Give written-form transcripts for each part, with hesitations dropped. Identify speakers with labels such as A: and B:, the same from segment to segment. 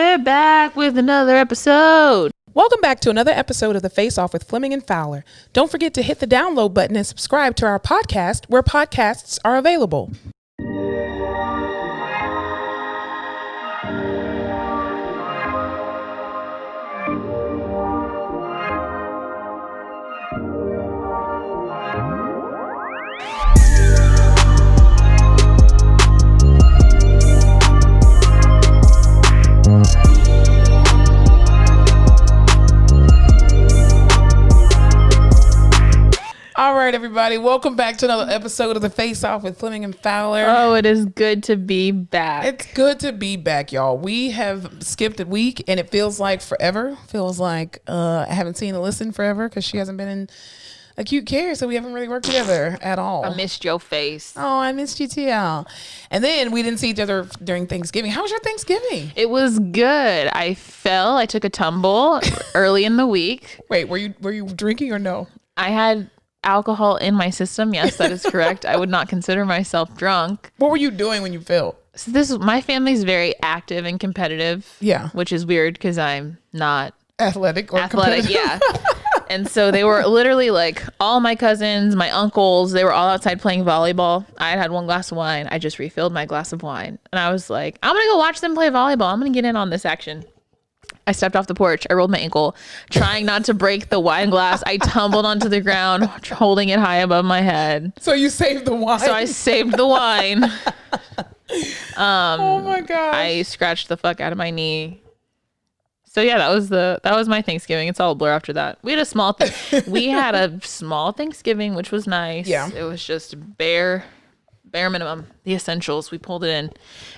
A: We're back with another episode.
B: Welcome back to another episode of The Face Off with Fleming and Fowler. Don't forget to hit the download button and subscribe to our podcast where podcasts are available. All right, everybody. Welcome back to another episode of The Face Off with Fleming and Fowler.
A: Oh, it is good to be back.
B: It's good to be back, y'all. We have skipped a week, and it feels like forever. Feels like I haven't seen Alyssa forever because she hasn't been in acute care, so we haven't really worked together at all.
A: I missed your face.
B: Oh, I missed you too. And then we didn't see each other during Thanksgiving. How was your Thanksgiving?
A: It was good. I took a tumble early in the week.
B: Wait, were you drinking or no?
A: I had alcohol in my system. Yes, that is correct. I would not consider myself drunk.
B: What were you doing when you fell?
A: So my family's very active and competitive.
B: Yeah.
A: Which is weird because I'm not
B: athletic.
A: Yeah. And so they were literally like all my cousins, my uncles, they were all outside playing volleyball. I had one glass of wine. I just refilled my glass of wine. And I was like, I'm going to go watch them play volleyball. I'm going to get in on this action. I stepped off the porch. I rolled my ankle, trying not to break the wine glass. I tumbled onto the ground, holding it high above my head.
B: So you saved the wine.
A: So I saved the wine.
B: Oh my gosh.
A: I scratched the fuck out of my knee. So yeah, that was my Thanksgiving. It's all a blur after that. We had a small Thanksgiving, which was nice.
B: Yeah.
A: It was just bare minimum, the essentials. We pulled it in.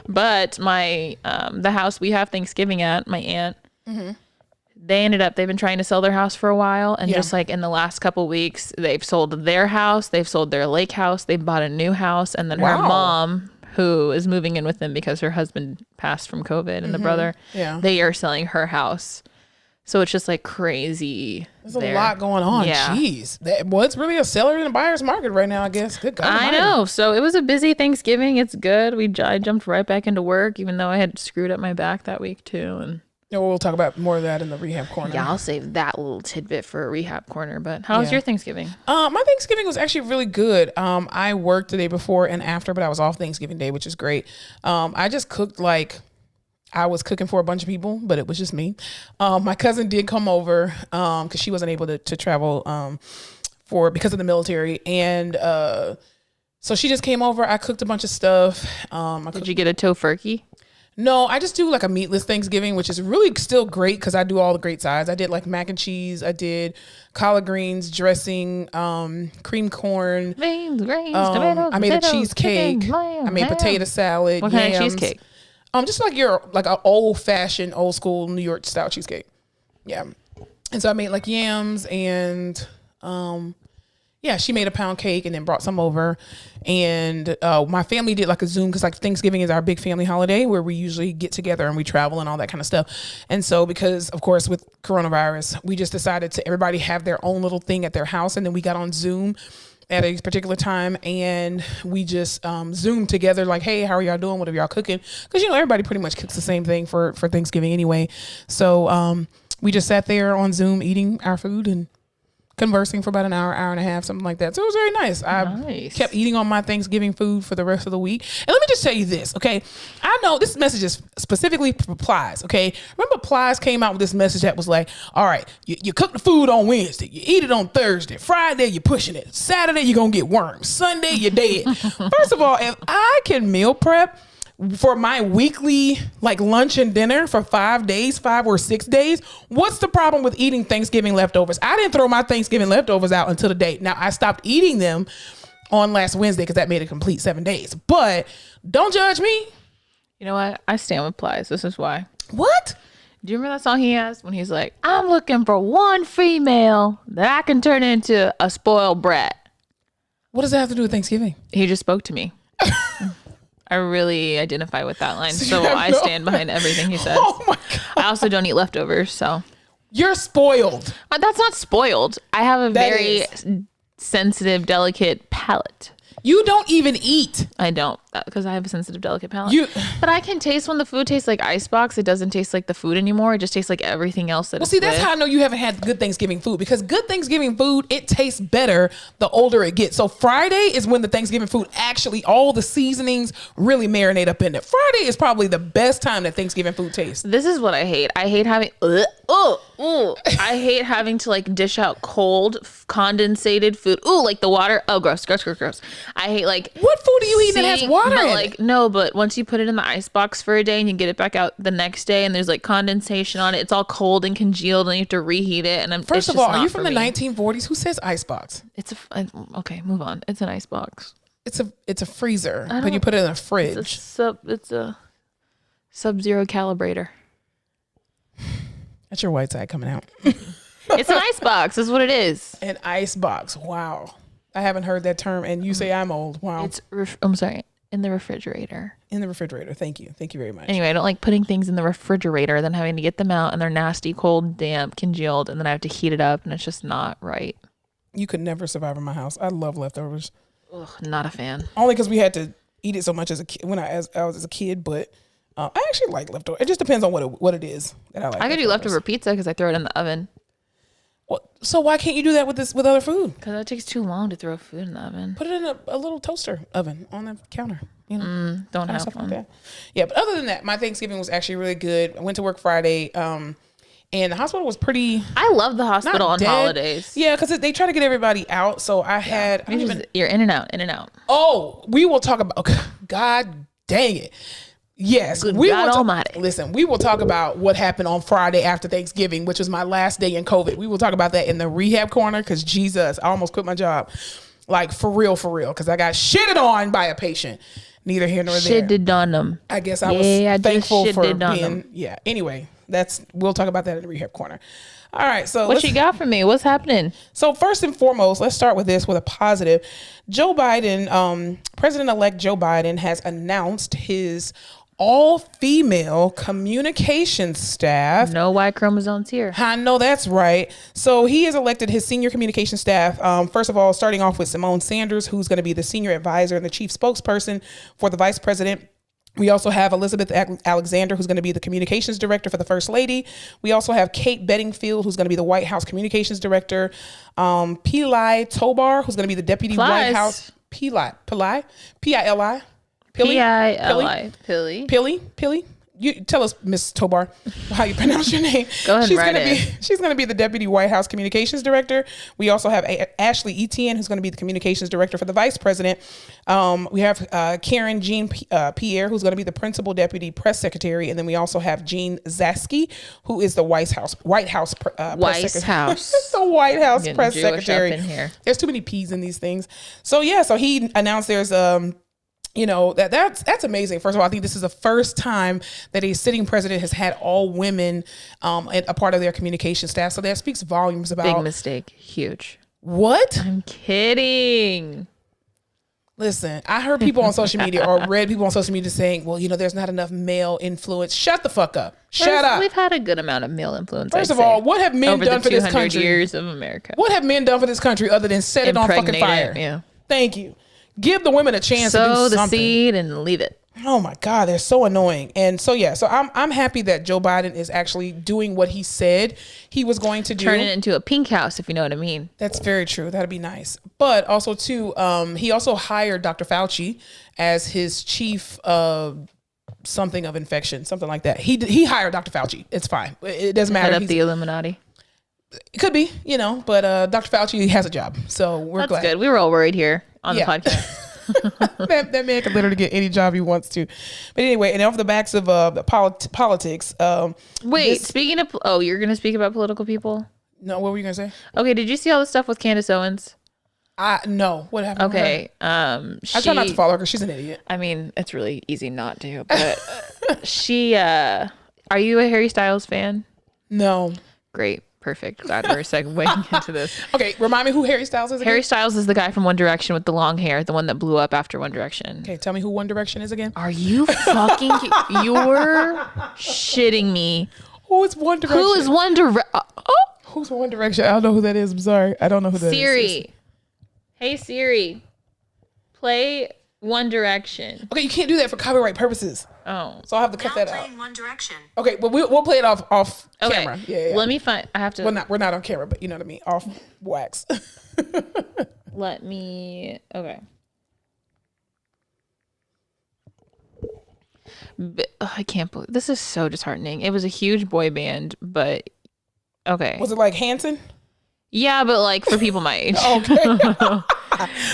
A: But my the house we have Thanksgiving at, my aunt, they've been trying to sell their house for a while, and just like in the last couple weeks, they've sold their house, they've sold their lake house, they've bought a new house, and then her mom, who is moving in with them because her husband passed from COVID and the brother, they are selling her house. So it's just like crazy.
B: There's a lot going on. Yeah. Jeez. It's really a seller and a buyer's market right now, I guess. Good God.
A: I know. So it was a busy Thanksgiving. It's good. I jumped right back into work, even though I had screwed up my back that week too. And
B: we'll talk about more of that in the rehab corner.
A: Yeah, I'll save that little tidbit for a rehab corner. But how was your Thanksgiving?
B: My Thanksgiving was actually really good. I worked the day before and after, but I was off Thanksgiving Day, which is great. I just cooked I was cooking for a bunch of people, but it was just me. My cousin did come over because she wasn't able to travel because of the military. And so she just came over. I cooked a bunch of stuff.
A: Did you get a tofurkey?
B: No, I just do like a meatless Thanksgiving, which is really still great because I do all the great sides. I did like mac and cheese. I did collard greens, dressing, cream corn.
A: Beans, grains, tomatoes,
B: I made a cheesecake.
A: Chicken, lamb,
B: I made potato salad.
A: What kind of cheesecake?
B: Just like an old fashioned, old school New York style cheesecake. Yeah. And so I made like yams and, she made a pound cake and then brought some over. And my family did like a Zoom because like Thanksgiving is our big family holiday where we usually get together and we travel and all that kind of stuff. And so because of course with coronavirus, we just decided to everybody have their own little thing at their house. And then we got on Zoom at a particular time and we just Zoomed together like, hey, how are y'all doing? What are y'all cooking? Because, everybody pretty much cooks the same thing for Thanksgiving anyway. So we just sat there on Zoom eating our food and conversing for about an hour and a half, something like that. So it was very nice. I kept eating on my Thanksgiving food for the rest of the week. And let me just tell you this, okay? I know this message is specifically for Plies, okay? Remember Plies came out with this message that was like, all right, you cook the food on Wednesday, you eat it on Thursday, Friday you're pushing it, Saturday you're going to get worms, Sunday you're dead. First of all, if I can meal prep for my weekly lunch and dinner for 5 or 6 days, what's the problem with eating Thanksgiving leftovers? I didn't throw my Thanksgiving leftovers out until today. Now I stopped eating them on last Wednesday because that made a complete 7 days, but don't judge me.
A: You know what? I stand with Plies. This is why.
B: What?
A: Do you remember that song he has when he's like, I'm looking for one female that I can turn into a spoiled brat?
B: What does that have to do with Thanksgiving?
A: He just spoke to me. I really identify with that line. So I stand behind everything he says.
B: Oh my God.
A: I also don't eat leftovers, so.
B: You're spoiled.
A: That's not spoiled. I have a very sensitive, delicate palate.
B: You don't even eat.
A: I don't. because I have a sensitive, delicate palate. But I can taste when the food tastes like icebox. It doesn't taste like the food anymore. It just tastes like everything else that.
B: Well, see, that's how I know you haven't had good Thanksgiving food, because good Thanksgiving food, it tastes better the older it gets. So Friday is when the Thanksgiving food actually, all the seasonings really marinate up in it. Friday is probably the best time that Thanksgiving food tastes.
A: This is what I hate. I hate having. I hate having to like dish out cold, condensated food. Ooh, like the water. Oh, gross. I hate like.
B: What food do you eat that has water in
A: like,
B: it?
A: No, but once you put it in the icebox for a day and you get it back out the next day and there's like condensation on it, it's all cold and congealed and you have to reheat it. And
B: First of all, are you from the 1940s? Who says icebox?
A: Okay, move on. It's an icebox.
B: It's a freezer, but you put it in a fridge.
A: It's a sub-zero calibrator.
B: That's your white side coming out.
A: It's an icebox. Is what it is.
B: An icebox. Wow. I haven't heard that term, and you say I'm old. Wow.
A: I'm sorry. In the refrigerator.
B: In the refrigerator. Thank you. Thank you very much.
A: Anyway, I don't like putting things in the refrigerator, then having to get them out, and they're nasty, cold, damp, congealed, and then I have to heat it up, and it's just not right.
B: You could never survive in my house. I love leftovers.
A: Ugh, not a fan.
B: Only because we had to eat it so much as a kid when I was a kid, but I actually like leftovers. It just depends on what it is that I like.
A: I could do leftover pizza because I throw it in the oven.
B: Well, so why can't you do that with other food?
A: Because that takes too long to throw food in the oven.
B: Put it in a little toaster oven on the counter. You know,
A: don't have one.
B: Like that. Yeah, but other than that, my Thanksgiving was actually really good. I went to work Friday, and the hospital was pretty.
A: I love the hospital on holidays.
B: Yeah, because they try to get everybody out. So I had.
A: You're in and out.
B: Oh, we will talk about. Okay, God dang it. Yes,
A: Good God Almighty.
B: Listen, we will talk about what happened on Friday after Thanksgiving, which was my last day in COVID. We will talk about that in the rehab corner because Jesus, I almost quit my job. Like for real, because I got shitted on by a patient. Neither here nor there.
A: Shitted on them.
B: I guess I was thankful for being. Yeah. Anyway, we'll talk about that in the rehab corner. All right. So
A: what you got for me? What's happening?
B: So first and foremost, let's start with a positive. Joe Biden, President-elect Joe Biden has announced his all-female communications staff.
A: No Y chromosomes here.
B: I know that's right. So he has elected his senior communication staff. First of all, starting off with Simone Sanders, who's going to be the senior advisor and the chief spokesperson for the vice president. We also have Elizabeth Alexander, who's going to be the communications director for the first lady. We also have Kate Bedingfield, who's going to be the White House communications director. Pili Tobar, who's going to be the deputy White House. Pili. P-I-L-I. Pili. You tell us, Miss Tobar, how you pronounce your name.
A: Go ahead.
B: She's going to be the deputy White House communications director. We also have Ashley Etienne, who's going to be the communications director for the vice president. We have Karen Jean Pierre, who's going to be the principal deputy press secretary, and then we also have Jean Zaski, who is the White House press secretary. The White House press secretary. In here. There's too many P's in these things. So he announced there's that's amazing. First of all, I think this is the first time that a sitting president has had all women a part of their communication staff. So that speaks volumes about.
A: Big mistake. Huge.
B: What?
A: I'm kidding.
B: Listen, I heard people on social media or read people on social media saying, well, there's not enough male influence. Shut the fuck up. Shut up.
A: We've had a good amount of male influence.
B: First of all, what have men done for this country?
A: Over the 200 years of America.
B: What have men done for this country other than set it on fucking fire?
A: Yeah.
B: Thank you. Give the women a chance to do something.
A: Sow the seed and leave it.
B: Oh my God, they're so annoying. And so I'm happy that Joe Biden is actually doing what he said he was going to do.
A: Turn it into a pink house, if you know what I mean.
B: That's very true. That'd be nice. But also too, he also hired Dr. Fauci as his chief something of infection, something like that. He hired Dr. Fauci. It's fine. It doesn't matter.
A: Head up the Illuminati.
B: It could be, but Dr. Fauci has a job, so we're glad.
A: That's good. We were all worried here on the podcast.
B: that man can literally get any job he wants to. But anyway, and off the backs of the politics.
A: Speaking of, you're going to speak about political people?
B: No, what were you going to say?
A: Okay, did you see all the stuff with Candace Owens?
B: No. What happened?
A: Okay.
B: I try not to follow her because she's an idiot.
A: I mean, it's really easy not to, but she, are you a Harry Styles fan?
B: No.
A: Great. Perfect. Glad we're segueing into this.
B: Okay, remind me who Harry Styles is again?
A: Harry Styles is the guy from One Direction with the long hair, the one that blew up after One Direction.
B: Okay, tell me who One Direction is again.
A: Are you fucking... You're shitting me.
B: Who is One Direction?
A: Who is One Direction?
B: Who's One Direction? I don't know who that is. I'm sorry. I don't know who that is.
A: Siri. Hey, Siri. Play One Direction.
B: Okay, you can't do that for copyright purposes.
A: Oh.
B: So I'll have to cut that out.
C: Playing One Direction.
B: Okay, well we'll play it off
A: Okay.
B: camera. Yeah.
A: Let me find. I have to.
B: Well, we're not on camera, but you know what I mean. Off wax.
A: Let me. Okay. I can't believe this is so disheartening. It was a huge boy band, but okay.
B: Was it like Hanson?
A: Yeah, but like for people my age.
B: Okay.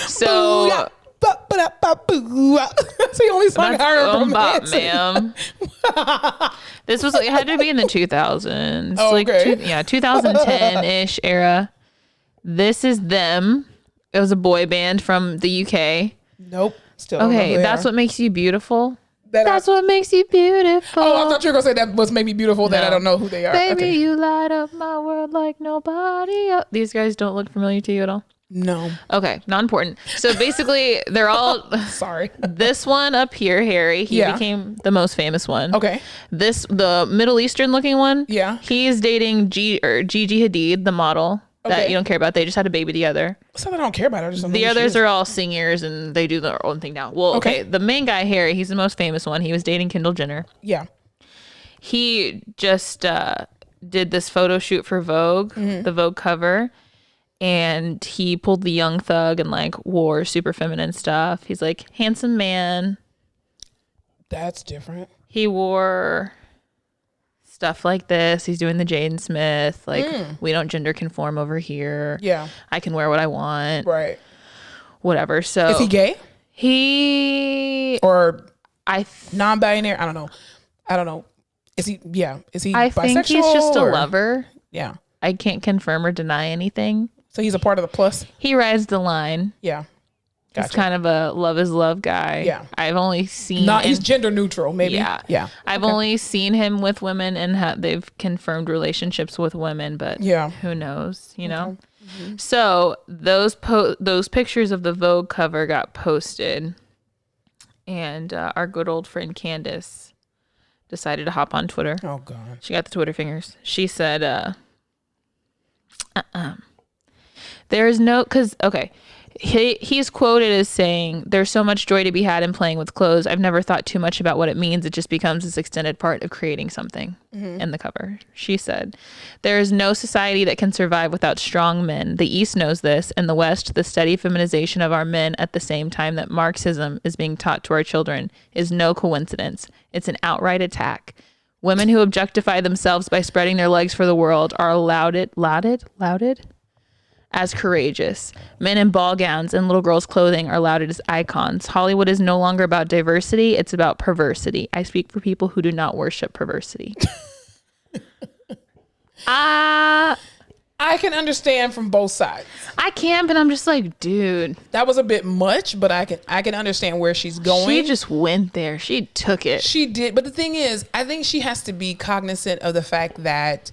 A: So
B: Booyah. That's the only song I heard from Hanson.
A: ma'am. This was it had to be in the 2000s.
B: Oh,
A: like
B: okay.
A: 2010-ish era. This is them. It was a boy band from the UK.
B: Nope. Still don't know
A: Okay,
B: who they
A: that's
B: are.
A: what makes you beautiful.
B: That's
A: what makes you beautiful.
B: Oh, I thought you were gonna say that was maybe beautiful that
A: No.
B: I don't know who they are.
A: Baby,
B: Okay.
A: you light up my world like nobody else. These guys don't look familiar to you at all?
B: No.
A: Okay, not important. So basically, they're all...
B: Sorry.
A: This one up here, Harry, he
B: Yeah.
A: became the most famous one.
B: Okay.
A: The Middle Eastern looking one,
B: Yeah.
A: he's dating Gigi Hadid, the model that
B: Okay.
A: you don't care about. They just had a baby together.
B: Something I don't care about. I just don't know
A: The
B: who she
A: others
B: is.
A: are all singers and they do their own thing now. Well, okay. The main guy, Harry, he's the most famous one. He was dating Kendall Jenner.
B: Yeah.
A: He just did this photo shoot for Vogue, the Vogue cover, and he pulled the young thug and like wore super feminine stuff. He's like handsome man.
B: That's different.
A: He wore stuff like this. He's doing the Jaden Smith, like we don't gender conform over here.
B: Yeah.
A: I can wear what I want.
B: Right.
A: Whatever. So
B: Is he gay
A: he
B: or
A: I
B: non-binary? I don't know. Is he? Yeah. Is he?
A: I think he's
B: bisexual
A: just a
B: or-
A: lover.
B: Yeah.
A: I can't confirm or deny anything.
B: So he's a part of the plus.
A: He rides the line.
B: Yeah.
A: He's
B: Gotcha.
A: kind of a love is love guy.
B: Yeah.
A: I've only seen
B: Not. He's gender neutral. Maybe.
A: Yeah.
B: Yeah.
A: I've only seen him with women and they've confirmed relationships with women, but
B: Yeah.
A: who knows, you know? So those pictures of the Vogue cover got posted and our good old friend Candace decided to hop on Twitter.
B: Oh God.
A: She got the Twitter fingers. She said, there is no, because, okay, he's quoted as saying, there's so much joy to be had in playing with clothes. I've never thought too much about what it means. It just becomes this extended part of creating something. In the cover, she said, there is no society that can survive without strong men. The East knows this, and the West, the steady feminization of our men at the same time that Marxism is being taught to our children is no coincidence. It's an outright attack. Women who objectify themselves by spreading their legs for the world are lauded as courageous. Men in ball gowns and little girls' clothing are lauded as icons. Hollywood is no longer about diversity, it's about perversity. I speak for people who do not worship perversity.
B: I can understand from both sides.
A: I can, but I'm just like, dude.
B: That was a bit much, but I can understand where she's going.
A: She just went there. She took it.
B: She did, but the thing is, I think she has to be cognizant of the fact that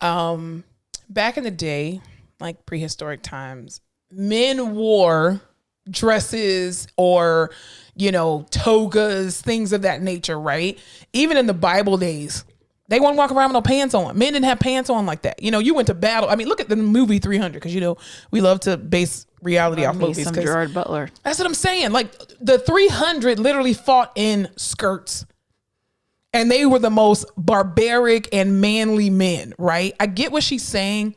B: back in the day, like prehistoric times, men wore dresses or, togas, things of that nature, right? Even in the Bible days, they wouldn't walk around with no pants on. Men didn't have pants on like that. You went to battle. I mean, look at the movie 300, because, we love to base reality off movies.
A: Some
B: 'cause
A: Gerard Butler.
B: that's what I'm saying. Like the 300 literally fought in skirts. And they were the most barbaric and manly men, right? I get what she's saying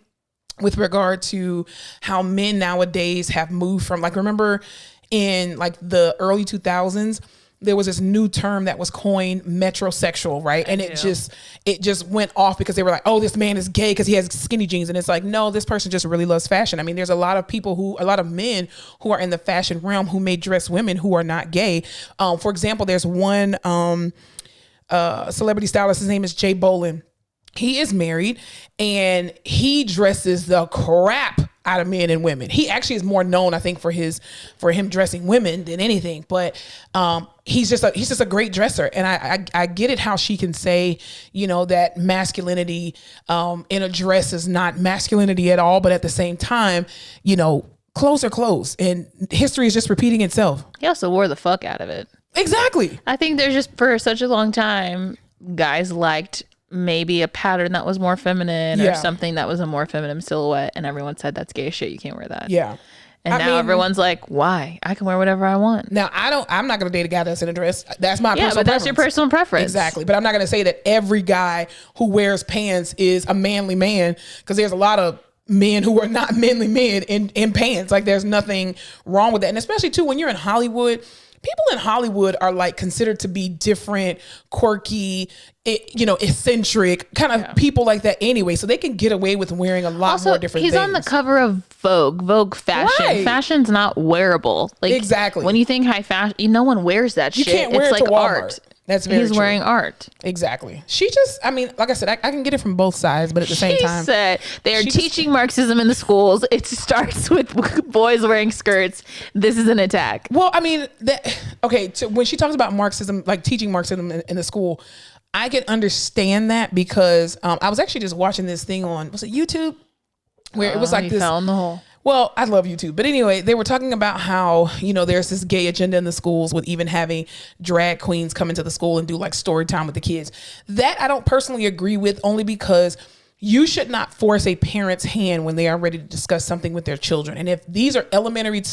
B: with regard to how men nowadays have moved from, like, remember in like the early 2000s, there was this new term that was coined metrosexual, right? And it just went off because they were like, oh, this man is gay because he has skinny jeans. And it's like, no, this person just really loves fashion. I mean, there's a lot of men who are in the fashion realm who may dress women who are not gay. For example, there's one celebrity stylist. His name is Jay Bolin. He is married and he dresses the crap out of men and women. He actually is more known, I think, for him dressing women than anything. But he's just a great dresser. And I get it how she can say, that masculinity in a dress is not masculinity at all. But at the same time, clothes are clothes and history is just repeating itself.
A: He also wore the fuck out of it.
B: Exactly.
A: I think there's just, for such a long time, guys liked maybe a pattern that was more feminine or something that was a more feminine silhouette, and everyone said that's gay shit, you can't wear that.
B: Yeah.
A: And now everyone's like, why? I can wear whatever I want.
B: Now, I'm not going to date a guy that's in a dress. That's my personal preference.
A: Yeah, but that's your personal preference.
B: Exactly. But I'm not going to say that every guy who wears pants is a manly man, because there's a lot of men who are not manly men in pants. Like, there's nothing wrong with that. And especially too, when you're in Hollywood, people in Hollywood are like considered to be different, quirky, eccentric kind of people like that anyway. So they can get away with wearing a lot more different things.
A: He's on the cover of Vogue fashion. Right. Fashion's not wearable. Like, exactly. When you think high fashion, no one wears that shit.
B: You can't wear it to Walmart. Art. That's very
A: He's
B: true.
A: wearing art.
B: Exactly. She just, I mean, like I said, I can get it from both sides, but at the same time.
A: She said they are teaching Marxism in the schools. It starts with boys wearing skirts. This is an attack.
B: Well, I mean, when she talks about Marxism, like teaching Marxism in the school, I can understand that because I was actually just watching this thing on, was it YouTube? Where it was like this.
A: Fell in the hole.
B: Well, I love YouTube. But anyway, they were talking about how, there's this gay agenda in the schools with even having drag queens come into the school and do like story time with the kids. That I don't personally agree with, only because you should not force a parent's hand when they are ready to discuss something with their children. And if these are elementary,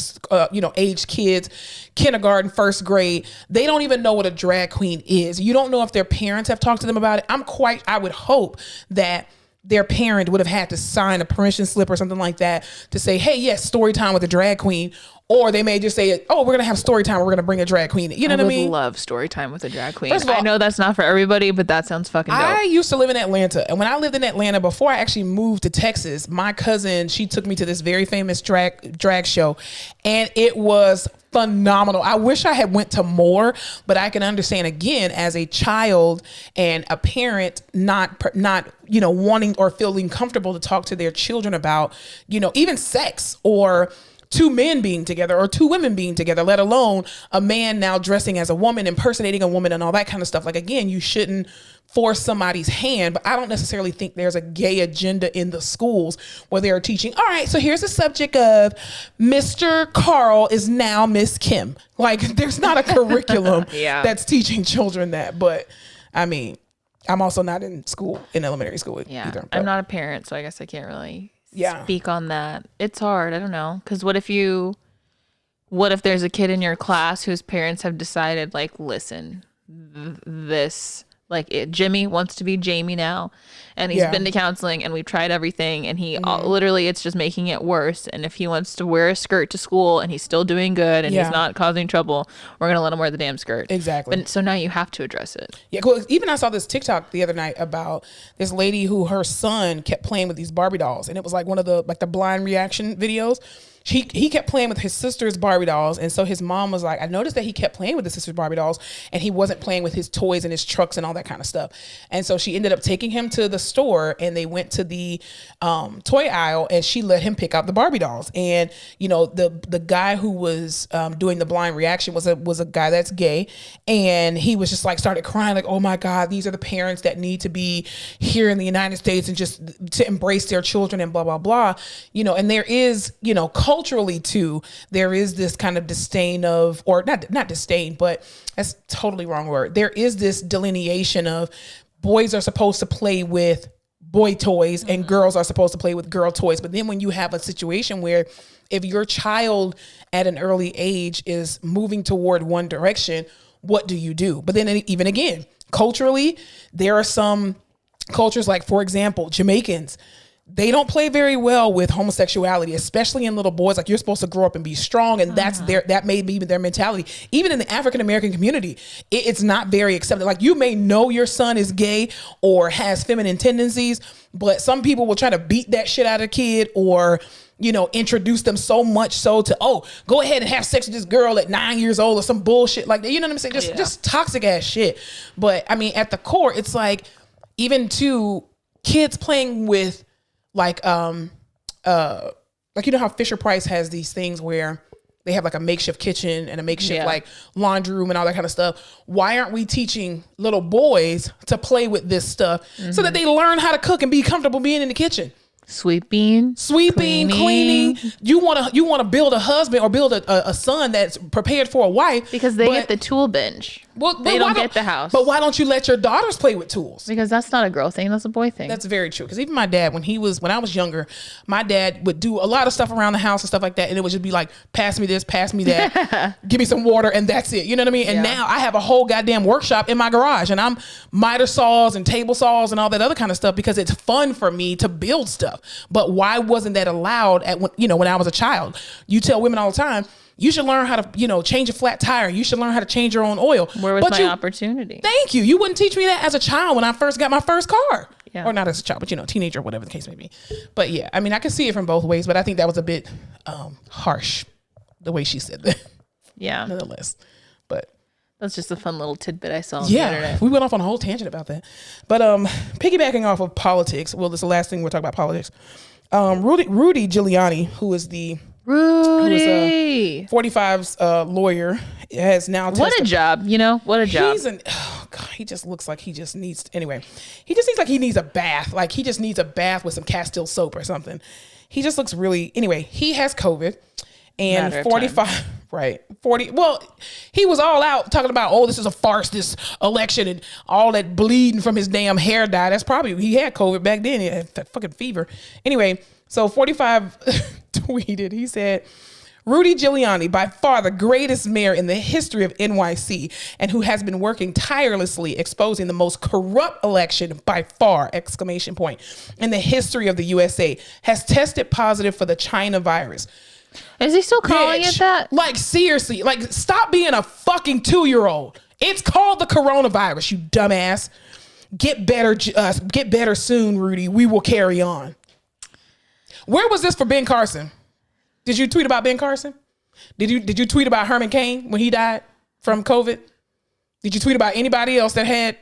B: aged kids, kindergarten, first grade, they don't even know what a drag queen is. You don't know if their parents have talked to them about it. I would hope that their parent would have had to sign a permission slip or something like that to say, hey, yes, story time with a drag queen. Or they may just say, oh, we're going to have story time. We're going to bring a drag queen. You know what I mean?
A: I love story time with a drag queen. First of all, I know that's not for everybody, but that sounds fucking dope.
B: I used to live in Atlanta. And when I lived in Atlanta, before I actually moved to Texas, my cousin, she took me to this very famous drag show. And it was phenomenal. I wish I had went to more, but I can understand, again, as a child and a parent not wanting or feeling comfortable to talk to their children about, even sex or two men being together or two women being together, let alone a man now dressing as a woman, impersonating a woman and all that kind of stuff. Like, again, you shouldn't force somebody's hand, but I don't necessarily think there's a gay agenda in the schools where they're teaching, all right, so here's the subject of Mr. Carl is now Miss Kim. Like, there's not a curriculum that's teaching children that. But I mean, I'm also not in elementary school either.
A: I'm not a parent, so I guess I can't really speak on that. It's hard. I don't know. Because what if there's a kid in your class whose parents have decided, like, listen, Jimmy wants to be Jamie now, and he's been to counseling, and we've tried everything, and he literally, it's just making it worse. And if he wants to wear a skirt to school and he's still doing good and he's not causing trouble, we're gonna let him wear the damn skirt.
B: Exactly.
A: But so now you have to address it.
B: Yeah, cool. Even I saw this TikTok the other night about this lady who her son kept playing with these Barbie dolls, and it was like one of the blind reaction videos. He kept playing with his sister's Barbie dolls. And so his mom was like, I noticed that he kept playing with his sister's Barbie dolls and he wasn't playing with his toys and his trucks and all that kind of stuff. And so she ended up taking him to the store, and they went to the toy aisle, and she let him pick out the Barbie dolls. And, the guy who was doing the blind reaction was a guy that's gay. And he was just like, started crying like, oh my God, these are the parents that need to be here in the United States and just to embrace their children and blah, blah, blah. And there is, culturally too, there is this kind of disdain of, or not disdain, but that's totally wrong word. There is this delineation of boys are supposed to play with boy toys and girls are supposed to play with girl toys. But then when you have a situation where if your child at an early age is moving toward one direction, what do you do? But then even again, culturally, there are some cultures, like, for example, Jamaicans, they don't play very well with homosexuality, especially in little boys. Like, you're supposed to grow up and be strong, and that may be their mentality. Even in the African American community, it's not very accepted. Like, you may know your son is gay or has feminine tendencies, but some people will try to beat that shit out of a kid, or introduce them so much so to, go ahead and have sex with this girl at 9 years old or some bullshit like that. You know what I'm saying? Just toxic ass shit. But I mean, at the core, it's like, even to kids playing with like how Fisher Price has these things where they have like a makeshift kitchen and a makeshift like laundry room and all that kind of stuff. Why aren't we teaching little boys to play with this stuff so that they learn how to cook and be comfortable being in the kitchen?
A: Sweeping,
B: cleaning. You want to build a husband or build a son that's prepared for a wife
A: because they get the tool binge. Well, they don't get the house.
B: But why don't you let your daughters play with tools?
A: Because that's not a girl thing. That's a boy thing.
B: That's very true. Because even my dad, when I was younger, my dad would do a lot of stuff around the house and stuff like that. And it would just be like, pass me this, pass me that, give me some water, and that's it. You know what I mean? And now I have a whole goddamn workshop in my garage, and I'm miter saws and table saws and all that other kind of stuff because it's fun for me to build stuff. But why wasn't that allowed when I was a child? You tell women all the time, you should learn how to, change a flat tire. You should learn how to change your own oil.
A: Where was my opportunity?
B: Thank you. You wouldn't teach me that as a child when I first got my first car.
A: Yeah.
B: Or not as a child, but teenager, whatever the case may be. But yeah, I mean, I can see it from both ways, but I think that was a bit harsh, the way she said that.
A: Yeah.
B: Nonetheless. But
A: that's just a fun little tidbit I saw on the internet.
B: We went off on a whole tangent about that. But piggybacking off of politics, well, this is the last thing we're talking about politics. Rudy Giuliani, who is 45's lawyer, has now
A: what a job, what a job.
B: He just looks like he just needs he just seems like he needs a bath, like he just needs a bath with some Castile soap or something. He just looks really, he has COVID and 45 right 40 well, he was all out talking about, this is a farce, this election, and all that bleeding from his damn hair dye. That's probably, he had COVID back then. He had that fucking fever. Anyway, so 45 tweeted, he said, Rudy Giuliani, by far the greatest mayor in the history of NYC, and who has been working tirelessly exposing the most corrupt election by far, ! In the history of the USA, has tested positive for the China virus.
A: Is he still calling it that?
B: Like, seriously, like, stop being a fucking 2-year-old. It's called the coronavirus, you dumbass. Get better soon, Rudy. We will carry on. Where was this for Ben Carson? Did you tweet about Ben Carson? Did you tweet about Herman Cain when he died from COVID? Did you tweet about anybody else that had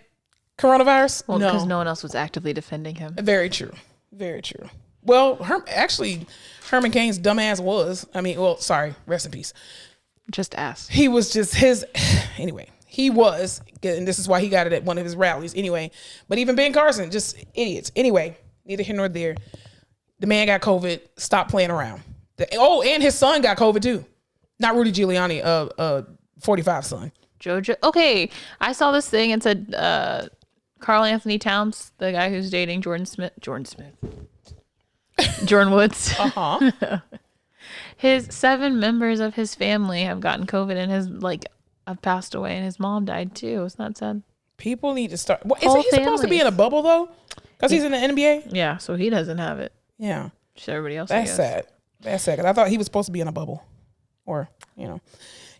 B: coronavirus?
A: Well, because no one else was actively defending him.
B: Very true. Very true. Well, Herman Cain's dumbass was. Rest in peace.
A: Just ass.
B: He was just anyway, he was, and this is why he got it at one of his rallies anyway. But even Ben Carson, just idiots. Anyway, neither here nor there. The man got COVID. Stop playing around. And his son got COVID too. Not Rudy Giuliani, 45's son.
A: Jojo. Okay, I saw this thing and said Carl Anthony Towns, the guy who's dating Jordan Woods. His 7 members of his family have gotten COVID and have passed away, and his mom died too. Isn't that sad?
B: People need to start. Well, isn't he supposed to be in a bubble though? Because he's in the NBA.
A: Yeah, so he doesn't have it.
B: Yeah,
A: just everybody else.
B: That's sad. That's sad. 'Cause I thought he was supposed to be in a bubble, or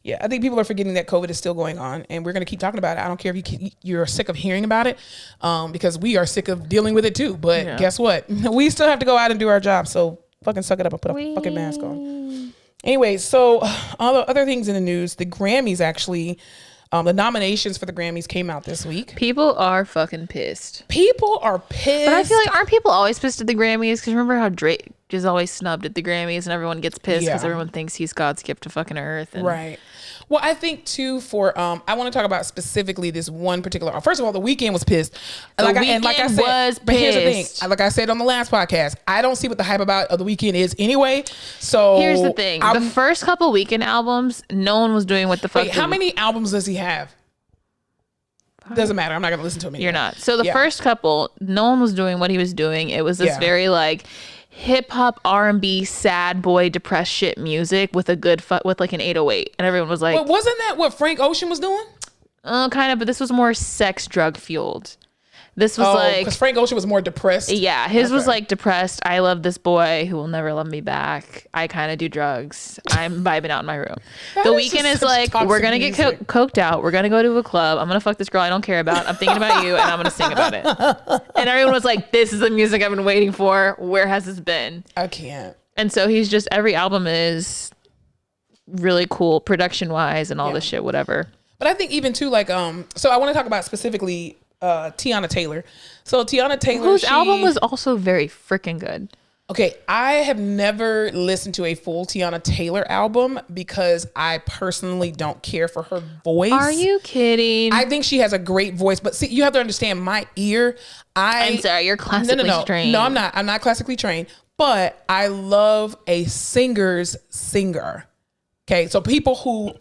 B: Yeah, I think people are forgetting that COVID is still going on, and we're going to keep talking about it. I don't care if you're sick of hearing about it, because we are sick of dealing with it too. But guess what? We still have to go out and do our job. So fucking suck it up and put a fucking mask on. Anyway, so all the other things in the news, the Grammys actually, the nominations for the Grammys came out this week.
A: People are fucking pissed.
B: People are pissed.
A: But I feel like, aren't people always pissed at the Grammys? Because remember how Drake is always snubbed at the Grammys and everyone gets pissed because everyone thinks he's God's gift to fucking earth.
B: Right. Well, I think too I want to talk about specifically this one particular. First of all, The Weeknd was pissed.
A: Like I said,
B: but here's the thing. Like I said on the last podcast, I don't see what the hype about The Weeknd is anyway. So
A: here's the thing: the first couple Weeknd albums, no one was doing what the fuck.
B: Wait, how many albums does he have? Doesn't matter. I'm not gonna listen to him anymore.
A: You're not. So the first couple, no one was doing what he was doing. It was this very hip hop R&B sad boy depressed shit music with a good with an 808, and everyone was like,
B: "But wasn't that what Frank Ocean was doing?"
A: Kind of, but this was more sex drug fueled. This was
B: because Frank Ocean was more depressed.
A: Yeah, his was depressed. I love this boy who will never love me back. I kind of do drugs. I'm vibing out in my room. The Weeknd is we're gonna get coked out. We're gonna go to a club. I'm gonna fuck this girl I don't care about. I'm thinking about you, and I'm gonna sing about it. And everyone was like, "This is the music I've been waiting for. Where has this been?"
B: I can't.
A: And so he's just, every album is really cool production wise and all this shit, whatever.
B: But I think even too, so I want to talk about specifically Tiana Taylor. So Tiana Taylor,
A: whose album was also very freaking good.
B: Okay, I have never listened to a full Tiana Taylor album because I personally don't care for her voice.
A: Are you kidding?
B: I think she has a great voice, but see, you have to understand my ear.
A: I'm sorry, you're classically trained.
B: No, I'm not. I'm not classically trained, but I love a singer's singer. Okay, so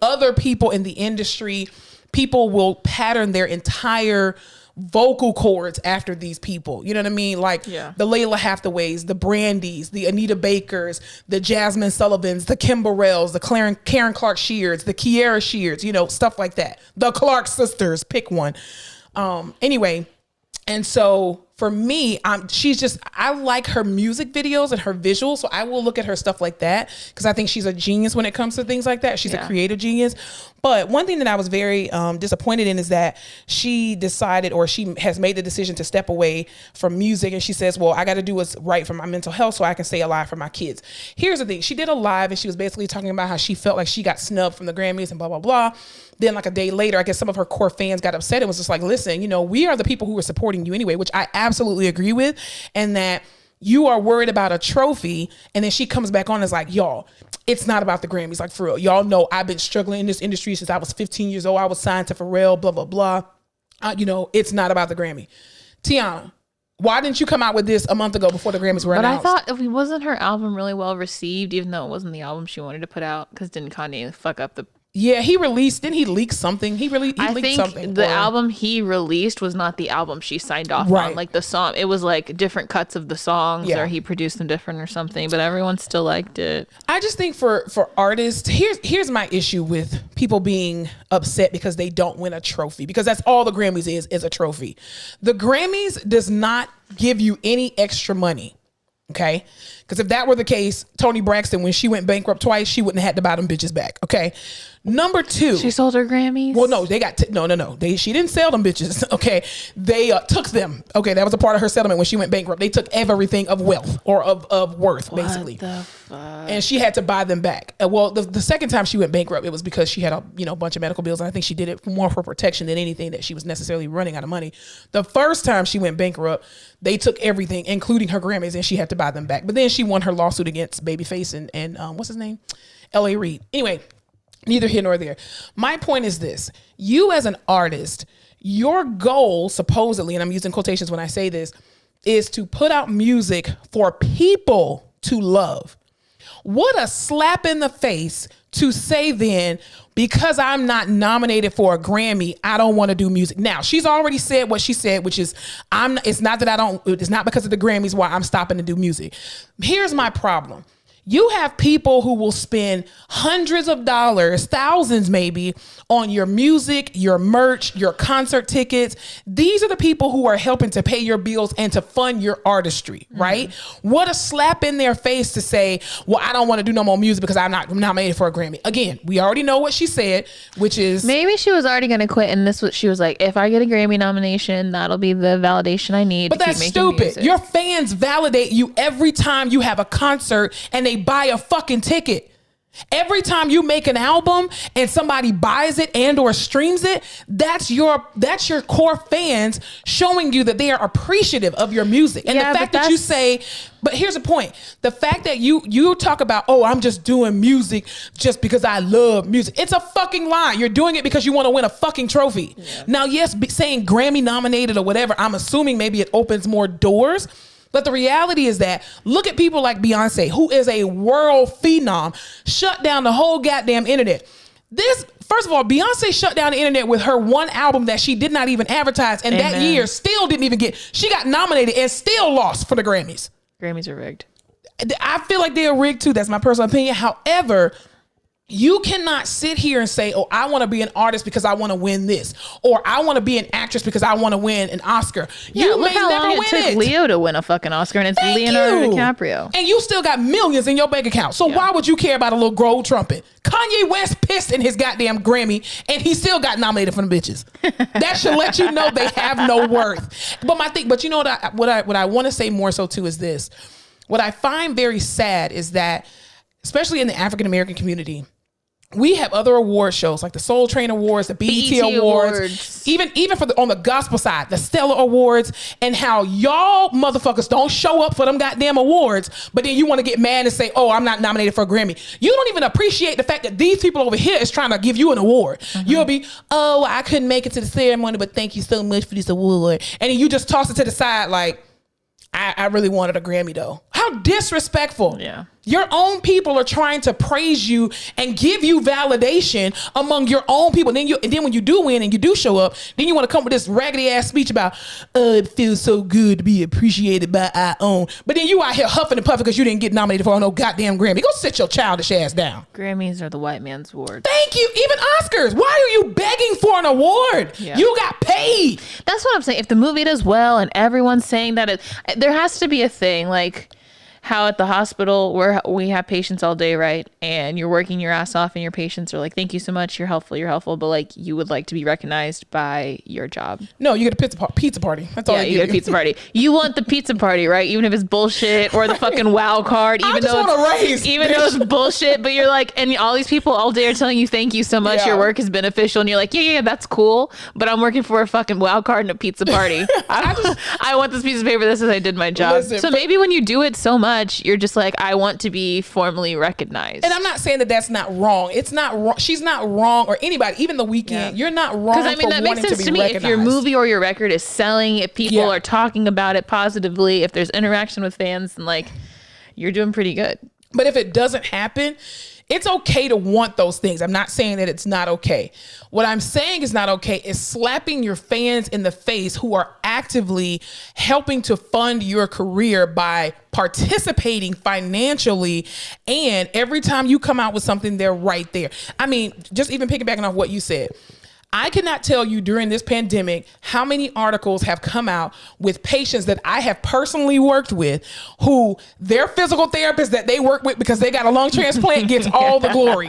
B: other people in the industry, people will pattern their entire vocal cords after these people. You know what I mean? Like the Layla Hathaways, the Brandys, the Anita Bakers, the Jasmine Sullivans, the Kim Burrells, the Karen Clark Sheards, the Kiara Sheards, you know, stuff like that. The Clark sisters, pick one. Anyway, and so for me, I like her music videos and her visuals. So I will look at her stuff like that because I think she's a genius when it comes to things like that. She's a creative genius. But one thing that I was very disappointed in is that she decided, or she has made the decision to step away from music. And she says, well, I got to do what's right for my mental health so I can stay alive for my kids. Here's the thing. She did a live and she was basically talking about how she felt like she got snubbed from the Grammys and blah, blah, blah. Then like a day later, I guess some of her core fans got upset. It was just like, listen, you know, we are the people who are supporting you anyway, which I absolutely agree with. And that you are worried about a trophy. And then she comes back on and is like, y'all, it's not about the Grammys. Like, for real, y'all know I've been struggling in this industry since I was 15 years old. I was signed to Pharrell, blah, blah, blah. You know, it's not about the Grammy. Tiana, why didn't you come out with this a month ago before the Grammys were announced?
A: But I thought, wasn't her album really well received, even though it wasn't the album she wanted to put out? Because didn't Kanye fuck up the...
B: Yeah, didn't he leak something? He leaked something.
A: The album he released was not the album she signed off on. Like the song, it was like different cuts of the songs, or he produced them different or something, but everyone still liked it.
B: I just think for artists, here's my issue with people being upset because they don't win a trophy, because that's all the Grammys is a trophy. The Grammys does not give you any extra money. Okay. Because if that were the case, Toni Braxton, when she went bankrupt twice, she wouldn't have had to buy them bitches back. Okay. Number two.
A: She sold her Grammys?
B: Well, no, they got, no. She didn't sell them bitches. Okay. They took them. Okay. That was a part of her settlement when she went bankrupt. They took everything of wealth or of worth, basically.
A: What the fuck?
B: And she had to buy them back. Well, the second time she went bankrupt, it was because she had a bunch of medical bills. And I think she did it more for protection than anything that she was necessarily running out of money. The first time she went bankrupt, they took everything, including her Grammys, and she had to buy them back. But then she won her lawsuit against Babyface and what's his name? L.A. Reid. Anyway, neither here nor there. My point is this. You as an artist, your goal, supposedly, and I'm using quotations when I say this, is to put out music for people to love. What a slap in the face to say then, because I'm not nominated for a Grammy, I don't want to do music. Now, she's already said what she said, which is, it's not because of the Grammys why I'm stopping to do music. Here's my problem. You have people who will spend hundreds of dollars, thousands maybe, on your music, your merch, your concert tickets. These are the people who are helping to pay your bills and to fund your artistry, right? What a slap in their face to say, well, I don't want to do no more music because I'm not nominated for a Grammy. Again, we already know what she said, which is...
A: Maybe she was already going to quit, and she was like, if I get a Grammy nomination, that'll be the validation I need to keep making
B: stupid.
A: Music.
B: Your fans validate you every time you have a concert and they buy a fucking ticket. Every time you make an album and somebody buys it and or streams it, that's your core fans showing you that they are appreciative of your music. And the fact that you say, but here's the point. The fact that you talk about, oh, I'm just doing music just because I love music. It's a fucking lie. You're doing it because you want to win a fucking trophy. Yeah. Now, yes, saying Grammy nominated or whatever, I'm assuming maybe it opens more doors. But the reality is that look at people like Beyonce, who is a world phenom, shut down the whole goddamn internet. First of all, Beyonce shut down the internet with her one album that she did not even advertise. And that year still didn't even she got nominated and still lost for the Grammys.
A: Grammys are rigged.
B: I feel like they're rigged too. That's my personal opinion. However, you cannot sit here and say, oh, I want to be an artist because I want to win this. Or I want to be an actress because I want to win an Oscar. You may never win it. It
A: took Leo to win a fucking Oscar, and it's Leonardo DiCaprio.
B: And you still got millions in your bank account. So why would you care about a little gold trumpet? Kanye West pissed in his goddamn Grammy, and he still got nominated for the bitches. That should let you know they have no worth. But you know what I want to say more so too is this. What I find very sad is that, especially in the African American community, we have other award shows like the Soul Train Awards, the BET Awards, even for on the gospel side, the Stellar Awards, and how y'all motherfuckers don't show up for them goddamn awards, but then you want to get mad and say, oh, I'm not nominated for a Grammy. You don't even appreciate the fact that these people over here is trying to give you an award. You'll be, oh, I couldn't make it to the ceremony, but thank you so much for this award. And then you just toss it to the side like, I really wanted a Grammy though. How disrespectful.
A: Yeah.
B: Your own people are trying to praise you and give you validation among your own people. And then when you do win and you do show up, then you want to come with this raggedy ass speech about, it feels so good to be appreciated by our own. But then you out here huffing and puffing because you didn't get nominated for no goddamn Grammy. Go sit your childish ass down.
A: Grammys are the white man's award.
B: Thank you. Even Oscars. Why are you begging for an award?
A: Yeah.
B: You got paid.
A: That's what I'm saying. If the movie does well and everyone's saying that, there has to be a thing like how at the hospital where we have patients all day, right? And you're working your ass off and your patients are like, thank you so much. You're helpful. But like, you would like to be recognized by your job.
B: No, you get a pizza party. That's all.
A: Yeah, you get a pizza party. You want the pizza party, right? Even if it's bullshit or the fucking wow card, even though it's bullshit, but you're like, and all these people all day are telling you, thank you so much.
B: Yeah.
A: Your work is beneficial. And you're like, yeah, that's cool. But I'm working for a fucking wow card and a pizza party. I want this piece of paper that says I did my job. So maybe when you do it so much, you're just like, I want to be formally recognized.
B: And I'm not saying that that's not wrong. It's not wrong. She's not wrong, or anybody, even The Weeknd. Yeah. You're not wrong. Because I mean, that makes sense to me.
A: Recognized. If your movie or your record is selling, if people are talking about it positively, if there's interaction with fans, then like, you're doing pretty good.
B: But if it doesn't happen, it's okay to want those things. I'm not saying that it's not okay. What I'm saying is not okay is slapping your fans in the face who are actively helping to fund your career by participating financially. And every time you come out with something, they're right there. I mean, just even piggybacking off what you said, I cannot tell you during this pandemic how many articles have come out with patients that I have personally worked with who their physical therapist that they work with because they got a lung transplant gets all the glory.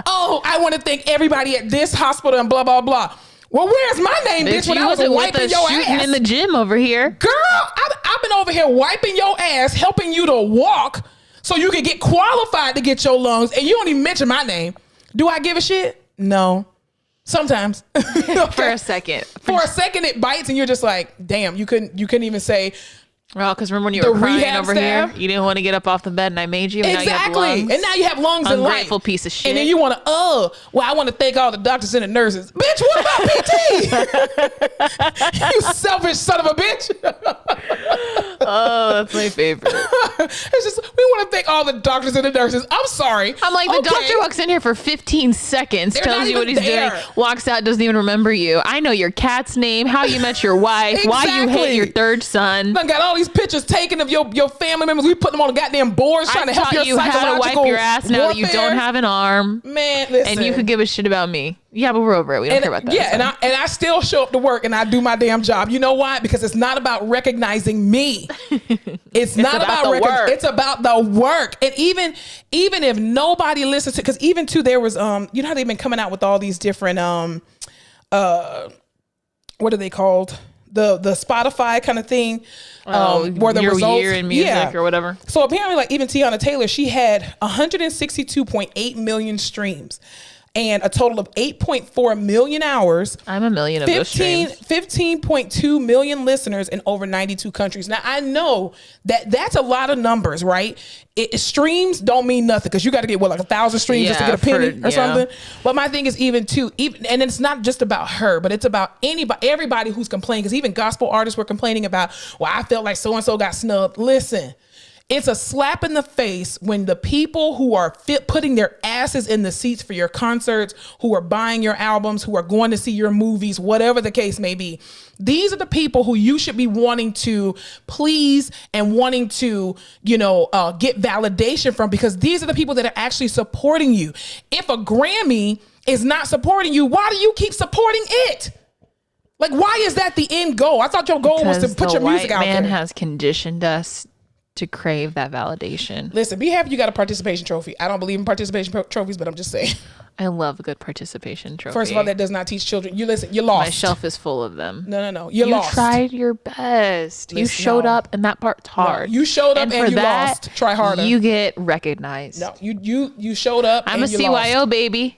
B: Oh, I want to thank everybody at this hospital and blah, blah, blah. Well, where's my name, bitch, when I was wiping your ass?
A: In the gym over here.
B: Girl, I've been over here wiping your ass, helping you to walk so you can get qualified to get your lungs, and you don't even mention my name. Do I give a shit? No. Sometimes.
A: For a second.
B: For a second it bites and you're just like, damn, you couldn't even say.
A: Well, because remember when you were crying over here, you didn't want to get up off the bed and I made you. And
B: exactly.
A: Now you have lungs.
B: And now you have lungs and life.
A: Ungrateful piece of shit.
B: And then you want to, I want to thank all the doctors and the nurses. Bitch, what about PT? You selfish son of a bitch.
A: Oh, that's my favorite.
B: It's just, we want to thank all the doctors and the nurses. I'm sorry.
A: I'm like, the doctor walks in here for 15 seconds, tells you what he's doing, walks out, doesn't even remember you. I know your cat's name, how you met your wife, why you hate your third son.
B: I got all these pictures taken of your family members. We put them on the goddamn boards trying to help your psychological
A: how to wipe your ass now
B: warfare.
A: that you don't have an arm.
B: Man, listen.
A: And you could give a shit about me. Yeah, but we're over it. We don't care about that.
B: Yeah, and I still show up to work and I do my damn job. You know why? Because it's not about recognizing me. It's not about the work. It's about the work. And even if nobody listens to, because even too, there was you know how they've been coming out with all these different what are they called? The Spotify kind of thing. Where the results,
A: year in music or whatever.
B: So apparently, like even Tiana Taylor, she had 162.8 million streams and a total of 8.4 million hours.
A: I'm a million of those streams.
B: 15.2 million listeners in over 92 countries. Now I know that's a lot of numbers, right? Streams don't mean nothing because you got to get like 1,000 streams just to get a penny or something. But my thing is even and it's not just about her, but it's about everybody who's complaining. Because even gospel artists were complaining about, well, I felt like so and so got snubbed. Listen. It's a slap in the face when the people who are putting their asses in the seats for your concerts, who are buying your albums, who are going to see your movies, whatever the case may be. These are the people who you should be wanting to please and wanting to, get validation from, because these are the people that are actually supporting you. If a Grammy is not supporting you, why do you keep supporting it? Like, why is that the end goal? I thought your goal was to put your music out there.
A: The white man has conditioned us to crave that validation.
B: Listen, be happy you got a participation trophy. I don't believe in participation trophies, but I'm just saying.
A: I love a good participation trophy.
B: First of all, that does not teach children. You listen, you lost.
A: My shelf is full of them.
B: No. You lost.
A: You tried your best. You showed up, and that part's hard.
B: No, you showed up and you lost. Try harder.
A: You get recognized.
B: No, you showed up.
A: I'm a CYO baby.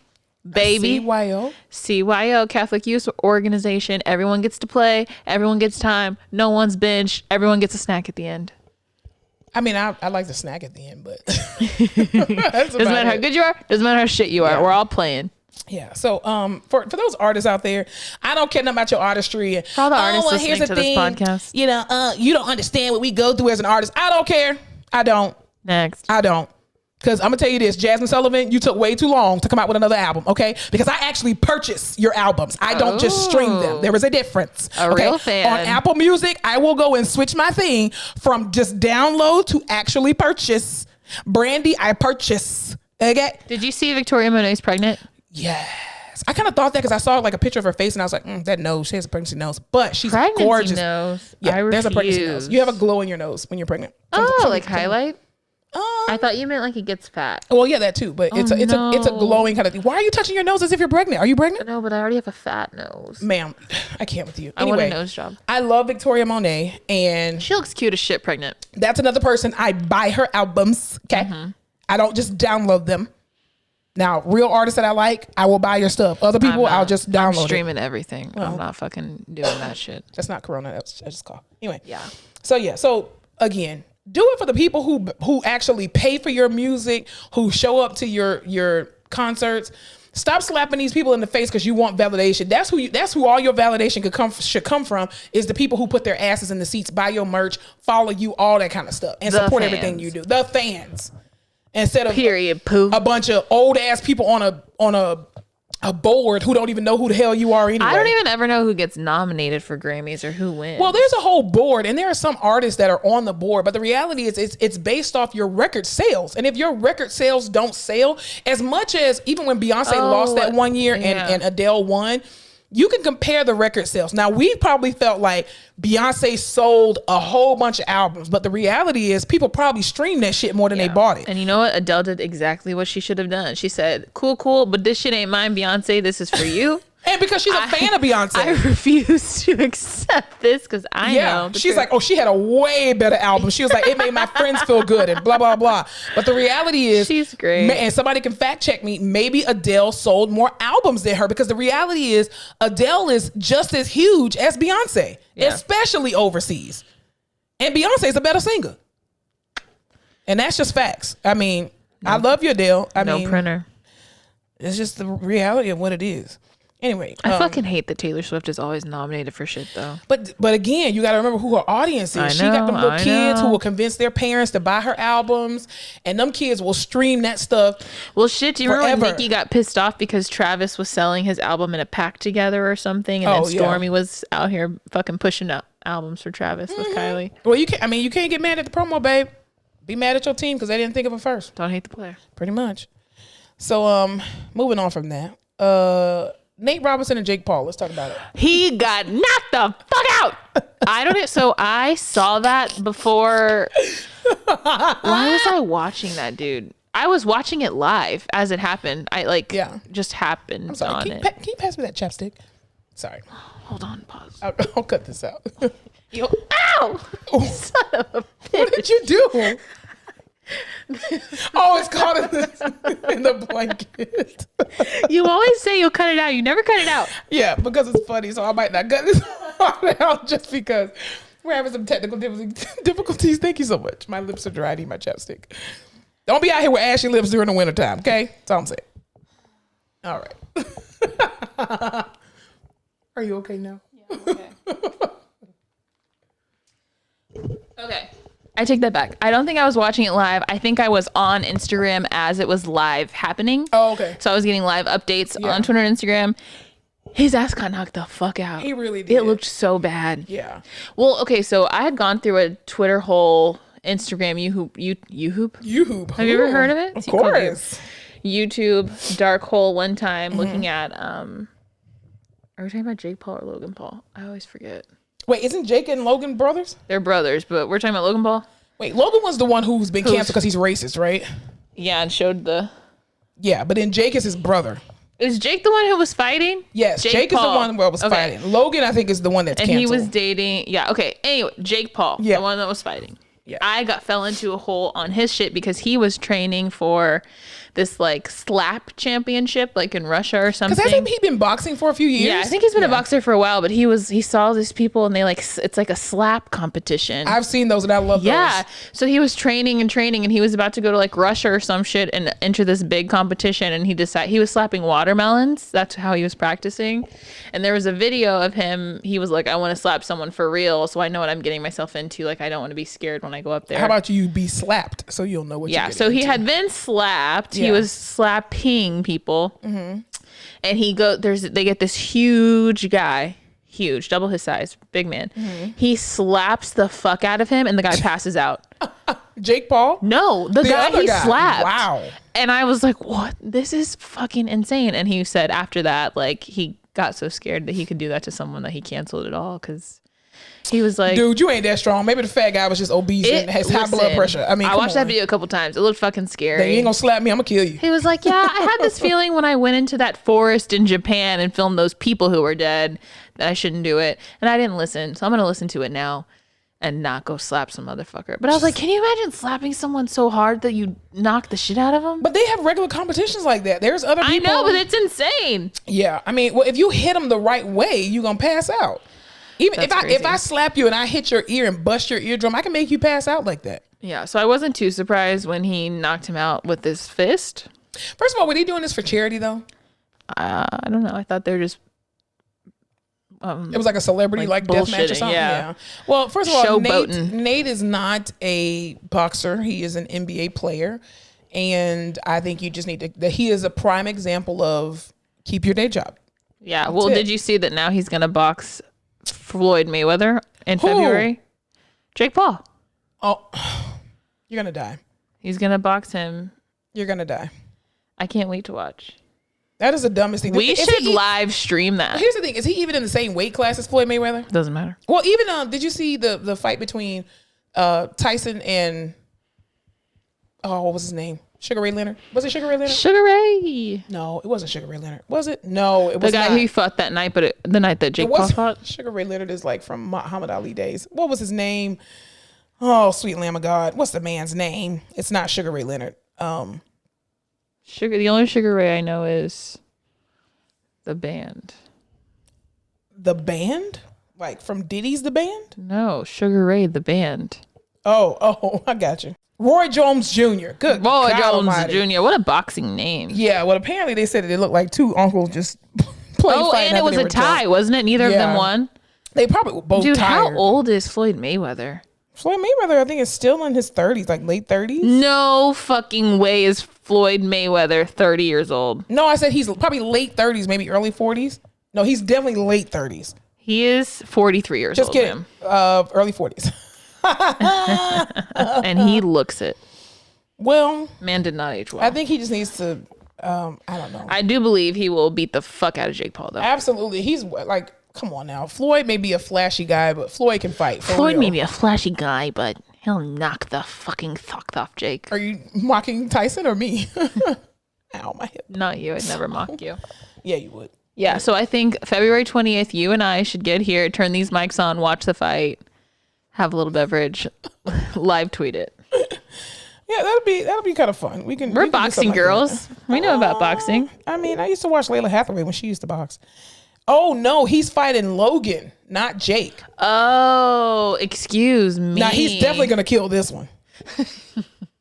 A: baby.
B: CYO.
A: CYO, Catholic Youth Organization. Everyone gets to play. Everyone gets time. No one's benched. Everyone gets a snack at the end.
B: I mean, I like the snack at the end, but
A: doesn't matter how good you are. Doesn't matter how shit you are.
B: Yeah.
A: We're all playing.
B: Yeah. So for those artists out there, I don't care nothing about your artistry.
A: For all the artists listening to this podcast.
B: You know, you don't understand what we go through as an artist. I don't care. I don't.
A: Next.
B: I don't. Because I'm going to tell you this, Jasmine Sullivan, you took way too long to come out with another album, okay? Because I actually purchase your albums. I don't just stream them. There is a difference.
A: Real fan.
B: On Apple Music, I will go and switch my thing from just download to actually purchase. Brandy, I purchase. Okay?
A: Did you see Victoria Monet's pregnant?
B: Yes. I kind of thought that because I saw like a picture of her face and I was like, that nose, she has a pregnancy nose. But she's
A: Pregnancy
B: gorgeous.
A: nose.
B: Yeah,
A: I
B: there's a pregnancy
A: refuse.
B: nose. You have a glow in your nose when you're pregnant.
A: Like highlight? I thought you meant like it gets fat.
B: Well, yeah, that too. But it's a glowing kind of thing. Why are you touching your nose as if you're pregnant? Are you pregnant?
A: No, but I already have a fat nose.
B: Ma'am, I can't with you.
A: I want
B: Anyway,
A: a nose job.
B: I love Victoria Monet, and
A: She looks cute as shit pregnant.
B: that's another person. I buy her albums. Okay, I don't just download them. Now, real artists that I like, I will buy your stuff. Other people, I'll just download
A: I'm
B: it.
A: streaming everything. I'm not fucking doing that shit.
B: That's not Corona. That's just call. Anyway,
A: Yeah.
B: So again, do it for the people who actually pay for your music, who show up to your concerts. Stop slapping these people in the face because you want validation. That's who all your validation should come from, is the people who put their asses in the seats, buy your merch, follow you, all that kind of stuff, and support everything you do. The fans, instead of
A: Period. Poo.
B: a bunch of old ass people on a board who don't even know who the hell you are anyway.
A: I don't even ever know who gets nominated for Grammys or who wins.
B: Well, there's a whole board, and there are some artists that are on the board, but the reality is it's based off your record sales. And if your record sales don't sell, as much as even when Beyonce lost that one year and Adele won, you can compare the record sales. Now, we probably felt like Beyonce sold a whole bunch of albums, but the reality is people probably streamed that shit more than they bought it.
A: And you know what? Adele did exactly what she should have done. She said, cool, but this shit ain't mine, Beyonce. This is for you.
B: And because she's a fan of Beyonce.
A: I refuse to accept this because I know.
B: She's like, she had a way better album. She was like, it made my friends feel good and blah, blah, blah. But the reality is,
A: she's great.
B: And somebody can fact check me. Maybe Adele sold more albums than her, because the reality is Adele is just as huge as Beyonce, especially overseas. And Beyonce is a better singer. And that's just facts. I mean, I love you, Adele. I mean,
A: printer.
B: It's just the reality of what it is. Anyway,
A: I fucking hate that Taylor Swift is always nominated for shit though.
B: But again, you got to remember who her audience is. She got them little kids who will convince their parents to buy her albums, and them kids will stream that stuff.
A: Well, shit, do you remember when
B: forever.
A: Nicki got pissed off because Travis was selling his album in a pack together or something, and then Stormy was out here fucking pushing out albums for Travis with Kylie?
B: Well, you can't get mad at the promo, babe. Be mad at your team because they didn't think of it first.
A: Don't hate the player.
B: Pretty much. So, moving on from that, Nate Robinson and Jake Paul. Let's talk about it.
A: He got knocked the fuck out. I don't know. So I saw that before. Why was I watching that, dude? I was watching it live as it happened. Just happened.
B: I'm sorry. Can you pass me that chapstick? Sorry.
A: Hold on. Pause.
B: I'll cut this out.
A: Ow! Son of a bitch.
B: What did you do? Oh, it's caught in the blanket.
A: You always say you'll cut it out. You never cut it out.
B: Yeah, because it's funny, so I might not cut this part out just because we're having some technical difficulties. Thank you so much. My lips are dry. I need my chapstick. Don't be out here with ashy lips during the wintertime, okay? That's all I'm saying. All right. Are you okay now?
A: Yeah, okay. Okay. I take that back. I don't think I was watching it live. I think I was on Instagram as it was live happening.
B: Oh, okay.
A: So I was getting live updates on Twitter and Instagram. His ass got knocked the fuck out.
B: He really did.
A: It looked so bad.
B: Yeah.
A: Well, okay, so I had gone through a Twitter hole, Instagram, YouHoop. Have you ever heard of it?
B: Of course.
A: YouTube dark hole one time looking at are we talking about Jake Paul or Logan Paul? I always forget.
B: Wait, isn't Jake and Logan brothers?
A: They're brothers, but we're talking about Logan Paul.
B: Wait, Logan was the one who's been canceled because he's racist, right?
A: Yeah, and showed the...
B: Yeah, but then Jake is his brother.
A: Is Jake the one who was fighting?
B: Yes, Jake is the one who was fighting. Logan, I think, is the one that's canceled.
A: And he was dating... Yeah, okay. Anyway, Jake Paul, the one that was fighting.
B: Yeah.
A: I fell into a hole on his shit because he was training for this like slap championship, like in Russia or something.
B: Because hasn't he been boxing for a few years?
A: Yeah, I think he's been a boxer for a while, but he saw these people and they like, it's like a slap competition.
B: I've seen those and I love those.
A: Yeah. So he was training and he was about to go to like Russia or some shit and enter this big competition. And he was slapping watermelons. That's how he was practicing. And there was a video of him. He was like, I want to slap someone for real. So I know what I'm getting myself into. Like, I don't want to be scared when I go up there.
B: How about you be slapped so you'll know what you're getting
A: so he
B: into.
A: had been slapped.
B: Yeah.
A: He was slapping people. Mm-hmm. And they get this huge guy. Huge, double his size, big man. Mm-hmm. He slaps the fuck out of him and the guy passes out.
B: Jake Paul?
A: No, the guy he slapped.
B: Wow.
A: And I was like, what? This is fucking insane. And he said after that, like, he got so scared that he could do that to someone that he canceled it all because he was like,
B: dude, you ain't that strong. Maybe the fat guy was just obese and has high blood pressure. I mean,
A: I watched that video a couple times. It looked fucking scary.
B: You ain't gonna slap me, I'm gonna kill you.
A: He was like, yeah, I had this feeling when I went into that forest in Japan and filmed those people who were dead that I shouldn't do it. And I didn't listen. So I'm gonna listen to it now and not go slap some motherfucker. But I was like, can you imagine slapping someone so hard that you knock the shit out of them?
B: But they have regular competitions like that. There's other people.
A: I know, but it's insane.
B: Yeah. I mean, well, if you hit them the right way, you're gonna pass out. Even if I slap you and I hit your ear and bust your eardrum, I can make you pass out like that.
A: Yeah, so I wasn't too surprised when he knocked him out with his fist.
B: First of all, were they doing this for charity though?
A: I don't know. I thought they were just
B: it was like a celebrity like death match or something. Yeah. Well, first of all, Nate is not a boxer. He is an NBA player, and I think you just need to. He is a prime example of keep your day job.
A: Yeah. Well, did you see that now he's gonna box Floyd Mayweather in February? Jake Paul.
B: Oh, you're gonna die.
A: He's gonna box him.
B: You're gonna die.
A: I can't wait to watch.
B: That is the dumbest thing.
A: We should live stream that.
B: Here's the thing: is he even in the same weight class as Floyd Mayweather?
A: Doesn't matter.
B: Well, even did you see the fight between Tyson and what was his name? Sugar Ray Leonard. Was it Sugar Ray Leonard?
A: Sugar Ray.
B: No, it wasn't Sugar Ray Leonard. Was it? No, it was
A: the guy
B: not.
A: who fought that night, but the night that Jake Paul fought.
B: Sugar Ray Leonard is like from Muhammad Ali days. What was his name? Oh, sweet Lamb of God. What's the man's name? It's not Sugar Ray Leonard.
A: The only Sugar Ray I know is the band.
B: The band? Like from Diddy's The Band?
A: No, Sugar Ray the band.
B: Oh, I got you. Roy Jones Jr. Good.
A: Roy Jones Jr. What a boxing name.
B: Yeah, well, apparently they said that it looked like two uncles just playing.
A: Oh, and it was a tie, wasn't it? Neither of them won.
B: They probably were both tired.
A: How old is Floyd Mayweather?
B: Floyd Mayweather, I think, is still in his 30s, like late 30s.
A: No fucking way is Floyd Mayweather 30 years old.
B: No, I said he's probably late 30s, maybe early 40s. No, he's definitely late 30s.
A: He is 43 years old.
B: Just kidding. Early 40s.
A: And he looks it.
B: Well,
A: man did not age well.
B: I think he just needs to, I don't know.
A: I do believe he will beat the fuck out of Jake Paul, though.
B: Absolutely. He's like, come on now. Floyd may be a flashy guy, but Floyd can fight.
A: Floyd may be a flashy guy, but he'll knock the fucking fuck off Jake.
B: Are you mocking Tyson or me? Ow, my hip.
A: Not you. I'd never mock you.
B: Yeah, you would.
A: Yeah, so I think February 20th, you and I should get here, turn these mics on, watch the fight, have a little beverage, live tweet it.
B: Yeah, that'll be kind of fun.
A: We're boxing girls. We know about boxing.
B: I mean, I used to watch Layla Hathaway when she used to box. Oh no, he's fighting Logan, not Jake.
A: Oh, excuse me.
B: Now he's definitely gonna kill this one.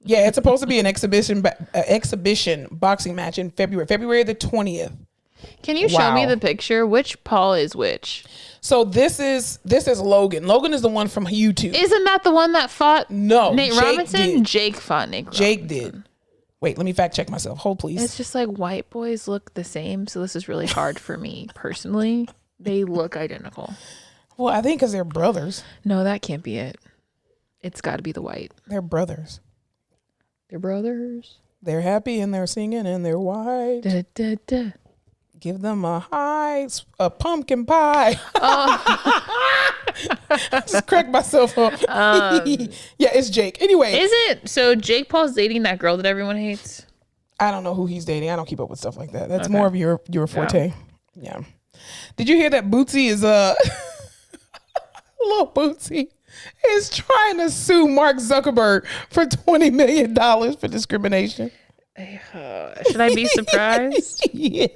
B: Yeah, it's supposed to be an exhibition boxing match in February the 20th.
A: Can you show me the picture? Which Paul is which?
B: So this is Logan. Logan is the one from YouTube.
A: Isn't that the one that fought Nate Robinson?
B: Did.
A: Jake fought Nate Robinson.
B: Jake did. Wait, let me fact check myself. Hold, please.
A: It's just like white boys look the same, so this is really hard for me personally. They look identical.
B: Well, I think because they're brothers.
A: No, that can't be it. It's got to be the white.
B: They're brothers.
A: They're brothers.
B: They're happy and they're singing and they're white.
A: Da, da, da.
B: Give them a pumpkin pie. Just crack myself up. Yeah, it's Jake. Anyway.
A: Is it? So Jake Paul's dating that girl that everyone hates?
B: I don't know who he's dating. I don't keep up with stuff like that. That's more of your forte. Yeah. Did you hear that Bootsy is little Bootsy is trying to sue Mark Zuckerberg for $20 million for discrimination.
A: Should I be surprised?
B: Yeah.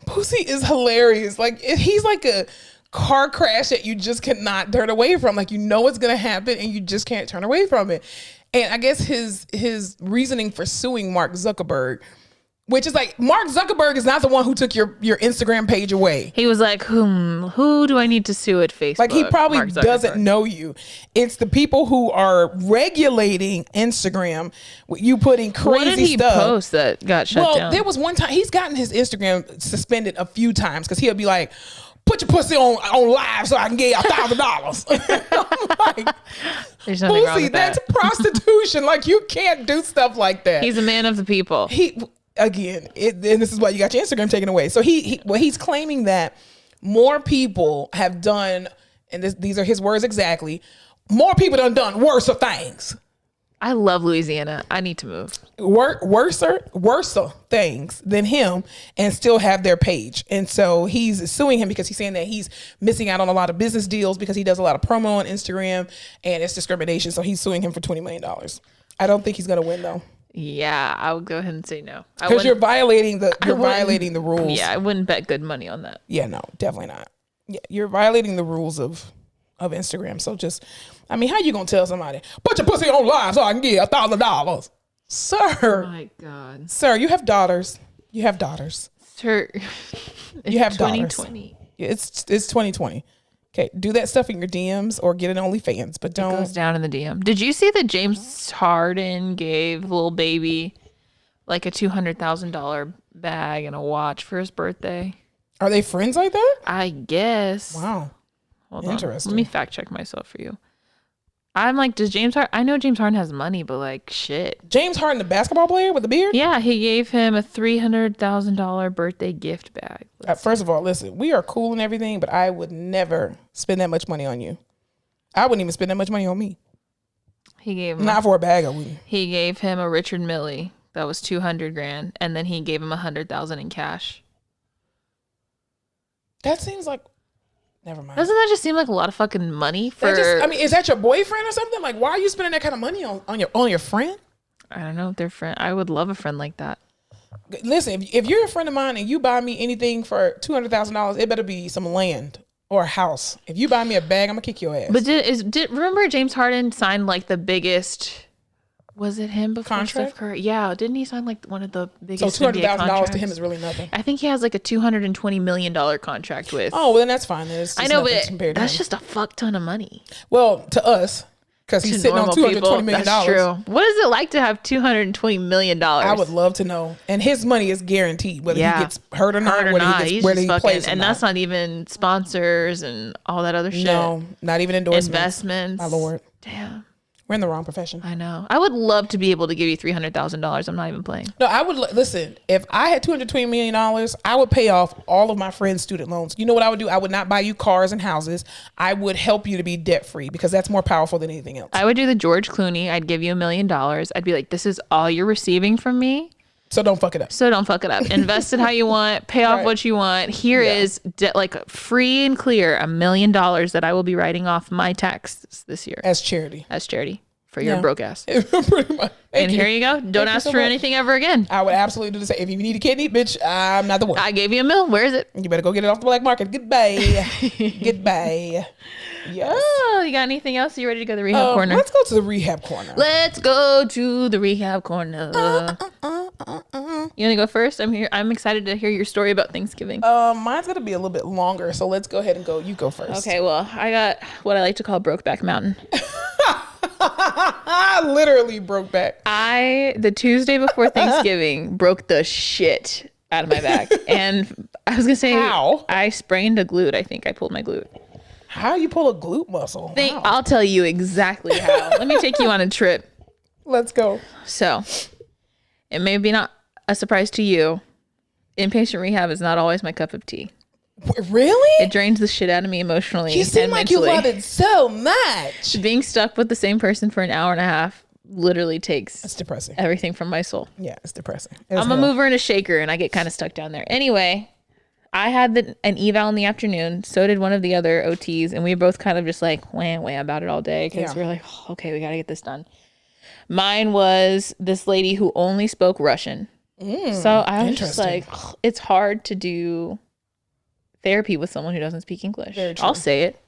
B: Boosie is hilarious. Like, he's like a car crash that you just cannot turn away from. Like, you know it's going to happen and you just can't turn away from it. And I guess his reasoning for suing Mark Zuckerberg, which is like, Mark Zuckerberg is not the one who took your Instagram page away.
A: He was like, who do I need to sue at Facebook?
B: Like, he probably doesn't know you. It's the people who are regulating Instagram with you putting crazy stuff.
A: What did he post that got shut down?
B: Well, there was one time, he's gotten his Instagram suspended a few times because he'll be like, put your pussy on live so I can get you $1,000. I'm like,
A: there's nothing wrong
B: Boosie,
A: with that.
B: that's prostitution. Like, you can't do stuff like that.
A: He's a man of the people.
B: And this is why you got your Instagram taken away. So he's claiming that more people have done, and these are his words exactly, more people done worse things.
A: I love Louisiana. I need to move.
B: Worse things than him and still have their page. And so he's suing him because he's saying that he's missing out on a lot of business deals because he does a lot of promo on Instagram and it's discrimination. So he's suing him for $20 million. I don't think he's going to win though.
A: Yeah, I would go ahead and say no.
B: Because you're violating the rules.
A: Yeah, I wouldn't bet good money on that.
B: Yeah, no, definitely not. Yeah, you're violating the rules of Instagram. So just, I mean, how you gonna tell somebody, put your pussy on live so I can get $1,000? Sir.
A: Oh my God.
B: Sir, you have daughters. You have daughters.
A: Sir.
B: You have
A: 2020.
B: It's 2020. Okay, do that stuff in your DMs or get an OnlyFans, but don't.
A: It goes down in the DM. Did you see that James Harden gave Lil Baby like a $200,000 bag and a watch for his birthday?
B: Are they friends like that?
A: I guess.
B: Wow.
A: Hold
B: Interesting.
A: On. Let me fact check myself for you. I'm like, does James Harden? I know James Harden has money, but like, shit.
B: James Harden, the basketball player with the beard?
A: Yeah, he gave him a $300,000 birthday gift bag.
B: First of all, listen, we are cool and everything, but I would never spend that much money on you. I wouldn't even spend that much money on me.
A: He gave him
B: not for a bag, I wouldn't.
A: He gave him a Richard Mille that was $200,000, and then he gave him $100,000 in cash.
B: That seems like. Never mind.
A: Doesn't that just seem like a lot of fucking money for?
B: Is that your boyfriend or something? Like, why are you spending that kind of money on your friend?
A: I don't know if they're friend. I would love a friend like that.
B: Listen, if you're a friend of mine and you buy me anything for $200,000, it better be some land or a house. If you buy me a bag, I'm gonna kick your ass.
A: But remember James Harden signed like the biggest? Was it him before
B: contract?
A: Steph Curry? Yeah, didn't he sign like one of the biggest?
B: So $200,000 to him is really nothing.
A: I think he has like a $220 million contract with.
B: Oh, well then that's fine.
A: I know, but that's just a fuck ton of money.
B: Well, to us, because he's sitting on $220 million.
A: That's true. What is it like to have $220 million?
B: I would love to know. And his money is guaranteed, whether he gets hurt or not, whether he plays or
A: and
B: not.
A: that's not even sponsors and all that other shit.
B: No, not even endorsements.
A: Investments.
B: My lord.
A: Damn.
B: We're in the wrong profession.
A: I know. I would love to be able to give you $300,000. I'm not even playing.
B: No, I would listen. If I had $220 million, I would pay off all of my friends' student loans. You know what I would do? I would not buy you cars and houses. I would help you to be debt free because that's more powerful than anything else.
A: I would do the George Clooney. I'd give you $1 million. I'd be like, this is all you're receiving from me.
B: So don't fuck it up.
A: Invest it how you want. Pay off what you want. Here is like free and clear $1 million that I will be writing off my taxes this year
B: as charity.
A: For your broke ass.
B: Pretty much.
A: And here you go. Don't ask for anything ever again.
B: I would absolutely do the same. If you need a kidney, bitch, I'm not the one.
A: I gave you $1 million. Where is it?
B: You better go get it off the black market. Goodbye. Goodbye. Yes.
A: Oh, you got anything else? You ready to go to the rehab corner?
B: Let's go to the rehab corner.
A: Let's go to the rehab corner. You want to go first? I'm here. I'm excited to hear your story about Thanksgiving.
B: Mine's going to be a little bit longer, so let's go ahead and go. You go first.
A: Okay, well, I got what I like to call Brokeback Mountain.
B: I literally broke back.
A: The Tuesday before Thanksgiving broke the shit out of my back. And I was going to say,
B: how? I
A: sprained a glute. I think I pulled my glute.
B: How you pull a glute muscle?
A: Wow. I'll tell you exactly how. Let me take you on a trip.
B: Let's go.
A: So, it may be not a surprise to you. Inpatient rehab is not always my cup of tea.
B: Really?
A: It drains the shit out of me emotionally.
B: You seem like you love it so much.
A: Being stuck with the same person for an hour and a half literally takes
B: It's depressing.
A: Everything from my soul.
B: Yeah, it's depressing.
A: I'm a mover and a shaker, and I get kind of stuck down there. Anyway, I had an eval in the afternoon. So did one of the other OTs. And we both kind of just like wham about it all day. Because we were like, oh, okay, we got to get this done. Mine was this lady who only spoke Russian. So I was just like, oh, it's hard to do therapy with someone who doesn't speak English. I'll say it.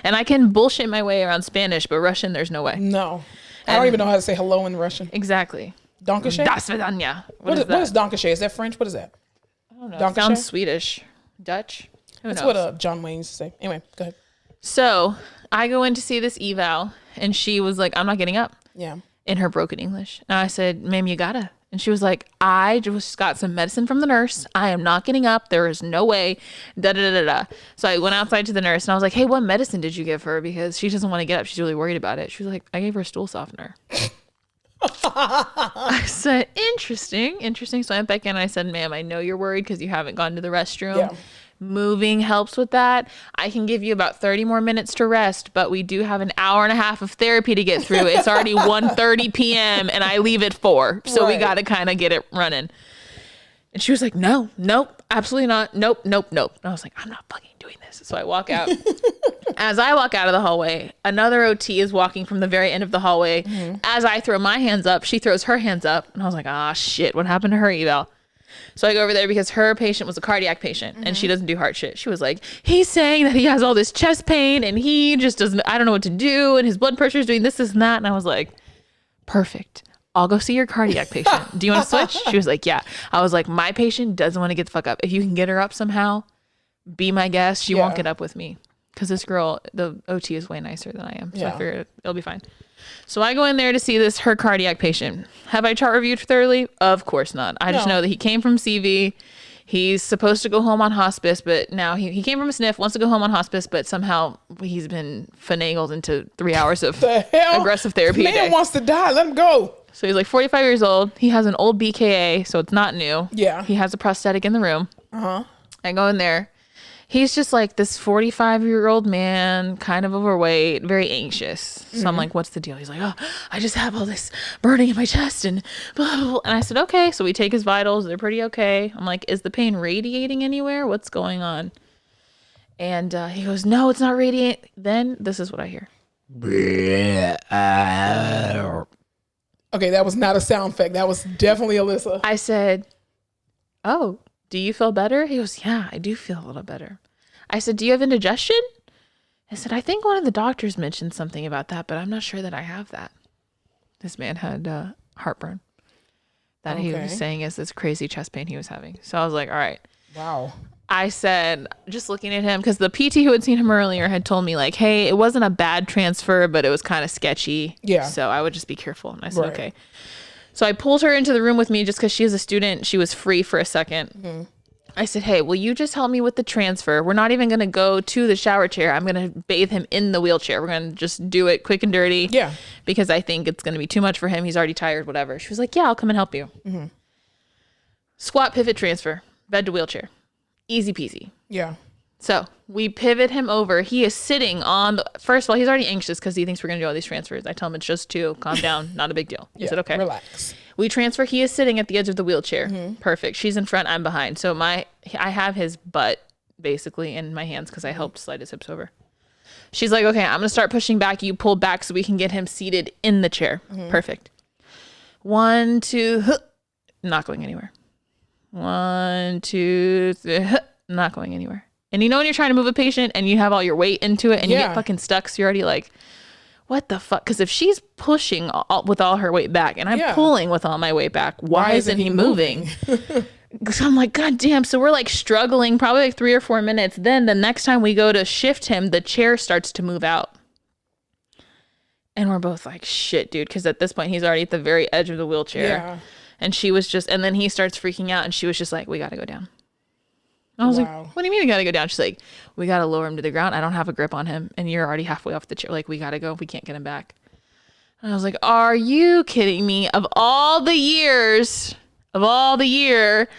A: And I can bullshit my way around Spanish, but Russian, there's no way.
B: No. I don't even know how to say hello in Russian.
A: Exactly.
B: Donkashe?
A: Das vidanya.
B: What is Donkashe? Is that French? What is that?
A: I don't know. It sounds Swedish. Dutch? Who knows?
B: That's what John Wayne used to say. Anyway, go ahead.
A: So I go in to see this eval, and she was like, I'm not getting up.
B: Yeah.
A: In her broken English. And I said, ma'am, you gotta. And she was like, I just got some medicine from the nurse. I am not getting up. There is no way. Da da da da. So I went outside to the nurse and I was like, hey, what medicine did you give her? Because she doesn't want to get up. She's really worried about it. She was like, I gave her a stool softener. I said, interesting. So I went back in and I said, ma'am, I know you're worried because you haven't gone to the restroom. Yeah. Moving helps with that. I can give you about 30 more minutes to rest, but we do have an hour and a half of therapy to get through. It's already 1:30 p.m. and I leave at 4. So we got to kind of get it running. And she was like, no, nope, absolutely not. Nope. And I was like, I'm not fucking doing this. So I walk out. As I walk out of the hallway, another OT is walking from the very end of the hallway. As I throw my hands up, she throws her hands up. And I was like, ah, shit, what happened to her eval? So I go over there because her patient was a cardiac patient and she doesn't do heart shit. She was like, he's saying that he has all this chest pain and he just doesn't, I don't know what to do. And his blood pressure is doing this and that. And I was like, perfect. I'll go see your cardiac patient. Do you want to switch? She was like, yeah. I was like, my patient doesn't want to get the fuck up. If you can get her up somehow, be my guest. She won't get up with me. Because this girl, the OT is way nicer than I am. So I figured it'll be fine. So I go in there to see her cardiac patient. Have I chart reviewed thoroughly? Of course not. I just know that he came from CV. He's supposed to go home on hospice, but now he came from a sniff, wants to go home on hospice, but somehow he's been finagled into 3 hours of aggressive therapy a day.
B: Man wants to die. Let him go.
A: So he's like 45 years old. He has an old BKA, so it's not new.
B: Yeah.
A: He has a prosthetic in the room. I go in there. He's just like this 45-year-old man, kind of overweight, very anxious. So I'm like, what's the deal? He's like, oh, I just have all this burning in my chest and blah, blah, blah. And I said, okay. So we take his vitals. They're pretty okay. I'm like, is the pain radiating anywhere? What's going on? And he goes, no, it's not radiating. Then this is what I hear.
B: Okay, that was not a sound effect. That was definitely Alyssa.
A: I said, oh, do you feel better? He goes, yeah, I do feel a little better. I said, do you have indigestion? I said, I think one of the doctors mentioned something about that, but I'm not sure that I have that. This man had heartburn that he was saying is this crazy chest pain he was having. So I was like, all right.
B: Wow.
A: I said, just looking at him, because the PT who had seen him earlier had told me like, hey, it wasn't a bad transfer, but it was kind of sketchy. Yeah. So I would just be careful. And I said, okay. So I pulled her into the room with me just because she is a student. She was free for a second. I said, hey, will you just help me with the transfer? We're not even going to go to the shower chair. I'm going to bathe him in the wheelchair. We're going to just do it quick and dirty. Yeah. Because I think it's going to be too much for him. He's already tired, whatever. She was like, yeah, I'll come and help you. Squat, pivot, transfer, bed to wheelchair. Easy peasy. Yeah. So we pivot him over. He is sitting on the, first of all, he's already anxious because he thinks we're going to do all these transfers. I tell him it's just 2. Calm down. Not a big deal. He said, okay.
B: Relax.
A: We transfer. He is sitting at the edge of the wheelchair. Perfect. She's in front. I'm behind. So I have his butt basically in my hands because I helped slide his hips over. She's like, okay, I'm going to start pushing back. You pull back so we can get him seated in the chair. Perfect. 1, 2, not going anywhere. 1, 2, 3, not going anywhere. And you know when you're trying to move a patient and you have all your weight into it and you get fucking stuck, so you're already like, what the fuck? Because if she's pushing with all her weight back and I'm pulling with all my weight back, why isn't he moving? So I'm like, God damn. So we're like struggling probably like 3 or 4 minutes. Then the next time we go to shift him, the chair starts to move out. And we're both like, shit, dude. Because at this point, he's already at the very edge of the wheelchair. Yeah. And she was just, and then he starts freaking out and she was just like, we got to go down. I was like, what do you mean we got to go down? She's like, we got to lower him to the ground. I don't have a grip on him. And you're already halfway off the chair. Like, we got to go. We can't get him back. And I was like, are you kidding me? Of all the year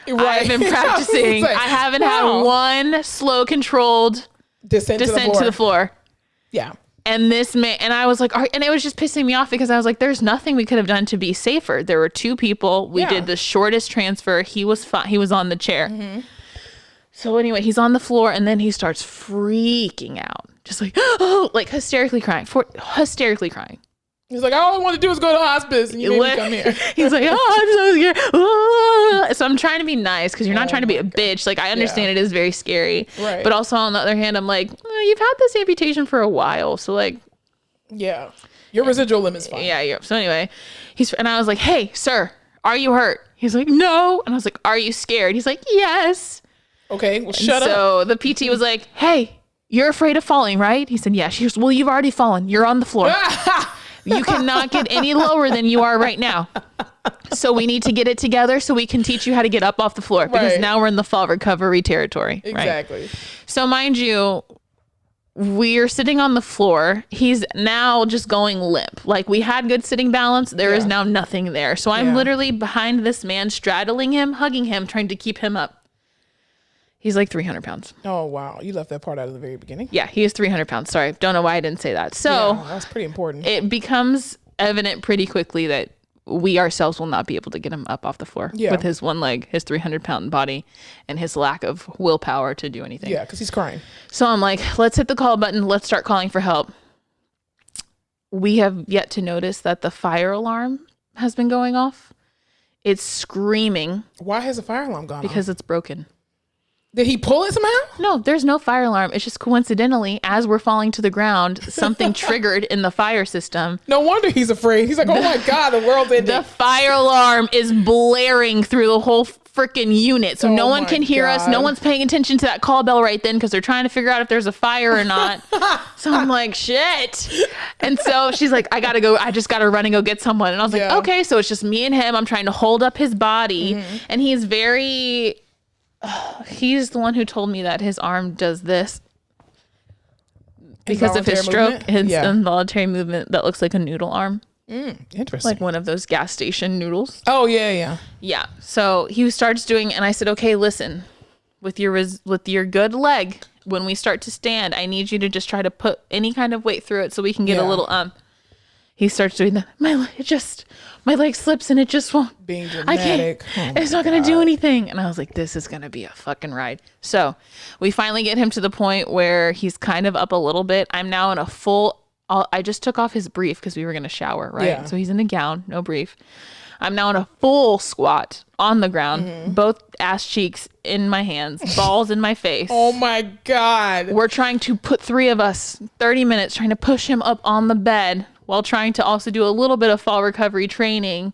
A: I've been practicing, I haven't had one slow controlled descent to the floor. Yeah. And this man, and I was like, and it was just pissing me off because I was like, there's nothing we could have done to be safer. There were 2 people. We did the shortest transfer. He was fine. He was on the chair. So anyway, he's on the floor and then he starts freaking out. Just like, oh, like hysterically crying. Hysterically crying.
B: He's like, all I want to do is go to hospice and you made me come here.
A: He's like, oh, I'm so scared. Ah. So I'm trying to be nice because you're not trying to be a bitch. Like, I understand it is very scary.
B: Right.
A: But also on the other hand, I'm like, you've had this amputation for a while. So like.
B: Yeah. Your residual limit's fine.
A: Yeah. So anyway, and I was like, hey, sir, are you hurt? He's like, no. And I was like, are you scared? He's like, yes.
B: Okay, well, shut up.
A: So the PT was like, hey, you're afraid of falling, right? He said, yeah. She goes, well, you've already fallen. You're on the floor. You cannot get any lower than you are right now. So we need to get it together so we can teach you how to get up off the floor because now we're in the fall recovery territory.
B: Exactly.
A: Right? So mind you, we're sitting on the floor. He's now just going limp. Like we had good sitting balance. There is now nothing there. So I'm literally behind this man, straddling him, hugging him, trying to keep him up. He's like 300 pounds.
B: Oh, wow. You left that part out at the very beginning.
A: Yeah, he is 300 pounds. Sorry. Don't know why I didn't say that. So
B: that's pretty important.
A: It becomes evident pretty quickly that we ourselves will not be able to get him up off the floor with his one leg, his 300-pound body, and his lack of willpower to do anything.
B: Yeah, because he's crying.
A: So I'm like, let's hit the call button. Let's start calling for help. We have yet to notice that the fire alarm has been going off. It's screaming.
B: Why has the fire alarm gone off?
A: Because it's broken.
B: Did he pull it somehow?
A: No, there's no fire alarm. It's just coincidentally, as we're falling to the ground, something triggered in the fire system.
B: No wonder he's afraid. He's like, oh my God, the world's ending.
A: The fire alarm is blaring through the whole freaking unit. So no one can hear us. No one's paying attention to that call bell right then because they're trying to figure out if there's a fire or not. So I'm like, shit. And so she's like, I gotta go. I just gotta run and go get someone. And I was like, okay. So it's just me and him. I'm trying to hold up his body. And he's he's the one who told me that his arm does this because of his stroke. His involuntary movement that looks like a noodle arm.
B: Interesting.
A: Like one of those gas station noodles.
B: Oh, yeah.
A: Yeah. So he starts doing, and I said, okay, listen, with your good leg, when we start to stand, I need you to just try to put any kind of weight through it so we can get a little, he starts doing that. My leg slips and it just won't.
B: Being dramatic.
A: It's not going to do anything. And I was like, this is going to be a fucking ride. So we finally get him to the point where he's kind of up a little bit. I'm now in a full, I just took off his brief because we were going to shower, right? Yeah. So he's in a gown, no brief. I'm now in a full squat on the ground, both ass cheeks in my hands, balls in my face.
B: Oh my God.
A: We're trying to put 3 of us, 30 minutes, trying to push him up on the bed while trying to also do a little bit of fall recovery training.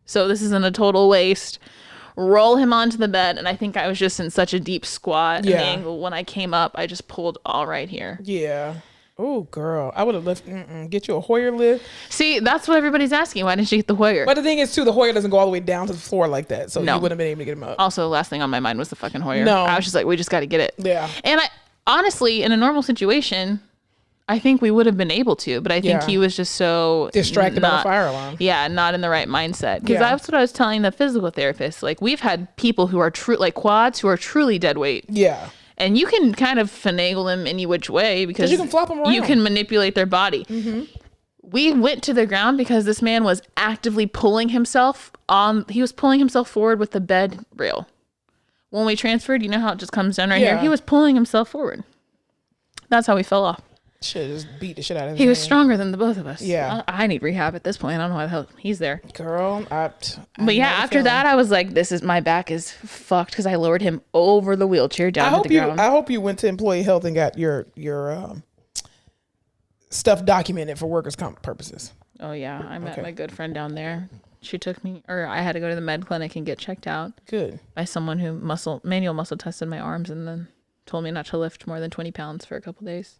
A: So this isn't a total waste. Roll him onto the bed. And I think I was just in such a deep squat. And the angle, when I came up, I just pulled all right here.
B: Yeah. Oh, girl. I would have left. Get you a Hoyer lift.
A: See, that's what everybody's asking. Why didn't you get the Hoyer?
B: But the thing is, too, the Hoyer doesn't go all the way down to the floor like that. So you wouldn't have been able to get him up.
A: Also, the last thing on my mind was the fucking Hoyer.
B: No.
A: I was just like, we just got to get it.
B: Yeah.
A: And I honestly, in a normal situation, I think we would have been able to, but I think he was just so
B: distracted by the fire alarm.
A: Yeah, not in the right mindset. Because that's what I was telling the physical therapist. Like, we've had people who are like quads who are truly dead weight.
B: Yeah.
A: And you can kind of finagle them any which way because
B: you can flop them around.
A: You can manipulate their body. We went to the ground because this man was actively pulling himself he was pulling himself forward with the bed rail. When we transferred, you know how it just comes down right here? He was pulling himself forward. That's how we fell off.
B: Should just beat the shit out of him.
A: He was stronger than the both of us.
B: Yeah.
A: I need rehab at this point. I don't know why the hell he's there.
B: Girl,
A: but yeah, after that, I was like, my back is fucked because I lowered him over the wheelchair down to the ground.
B: I hope you went to employee health and got your stuff documented for workers' comp purposes.
A: Oh yeah. I met my good friend down there. She took me, or I had to go to the med clinic and get checked out.
B: Good.
A: By someone who manual muscle tested my arms and then told me not to lift more than 20 pounds for a couple days.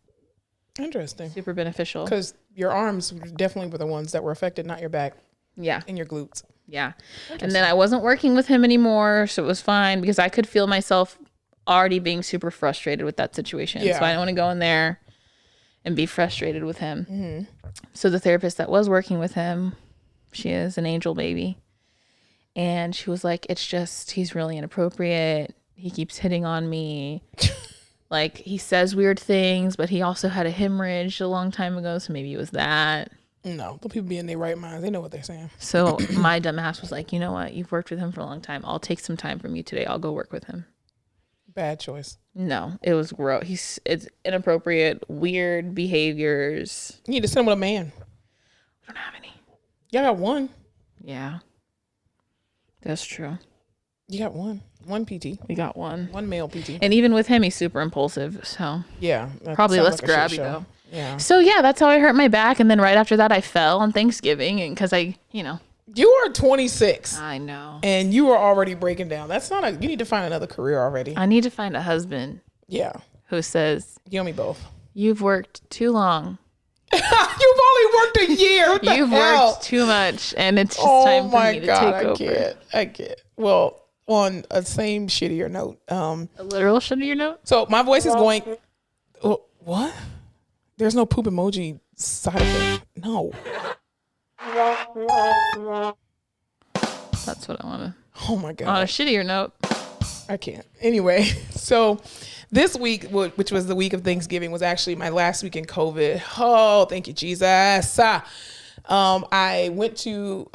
B: Interesting.
A: Super beneficial.
B: Because your arms definitely were the ones that were affected, not your back.
A: Yeah.
B: And your glutes.
A: Yeah. And then I wasn't working with him anymore, so it was fine because I could feel myself already being super frustrated with that situation. Yeah. So I don't want to go in there and be frustrated with him. So the therapist that was working with him, she is an angel baby. And she was like, it's just, he's really inappropriate. He keeps hitting on me. Like, he says weird things, but he also had a hemorrhage a long time ago, so maybe it was that.
B: No, the people be in their right minds. They know what they're saying.
A: So my dumb ass was like, you know what? You've worked with him for a long time. I'll take some time from you today. I'll go work with him.
B: Bad choice.
A: No, it was gross. It's inappropriate, weird behaviors.
B: You need to send him with a man.
A: I don't have any.
B: Y'all got one.
A: Yeah. That's true.
B: You got one. One PT.
A: We got one.
B: One male PT.
A: And even with him, he's super impulsive. So
B: yeah.
A: Probably less grabby though.
B: Yeah.
A: So yeah, that's how I hurt my back. And then right after that, I fell on Thanksgiving. And because
B: You are 26.
A: I know.
B: And you are already breaking down. That's not you need to find another career already.
A: I need to find a husband.
B: Yeah.
A: Who says,
B: you and me both.
A: You've worked too long.
B: You've only worked a year. What the
A: You've
B: hell?
A: worked too much. And it's just time for me to take over.
B: I can't. Well, on a same shittier note.
A: A literal shittier note?
B: So my voice is going, what? There's no poop emoji side effect. No.
A: That's what I want to.
B: Oh my God.
A: On a shittier note.
B: I can't. Anyway, so this week, which was the week of Thanksgiving, was actually my last week in COVID. Oh, thank you, Jesus. I went to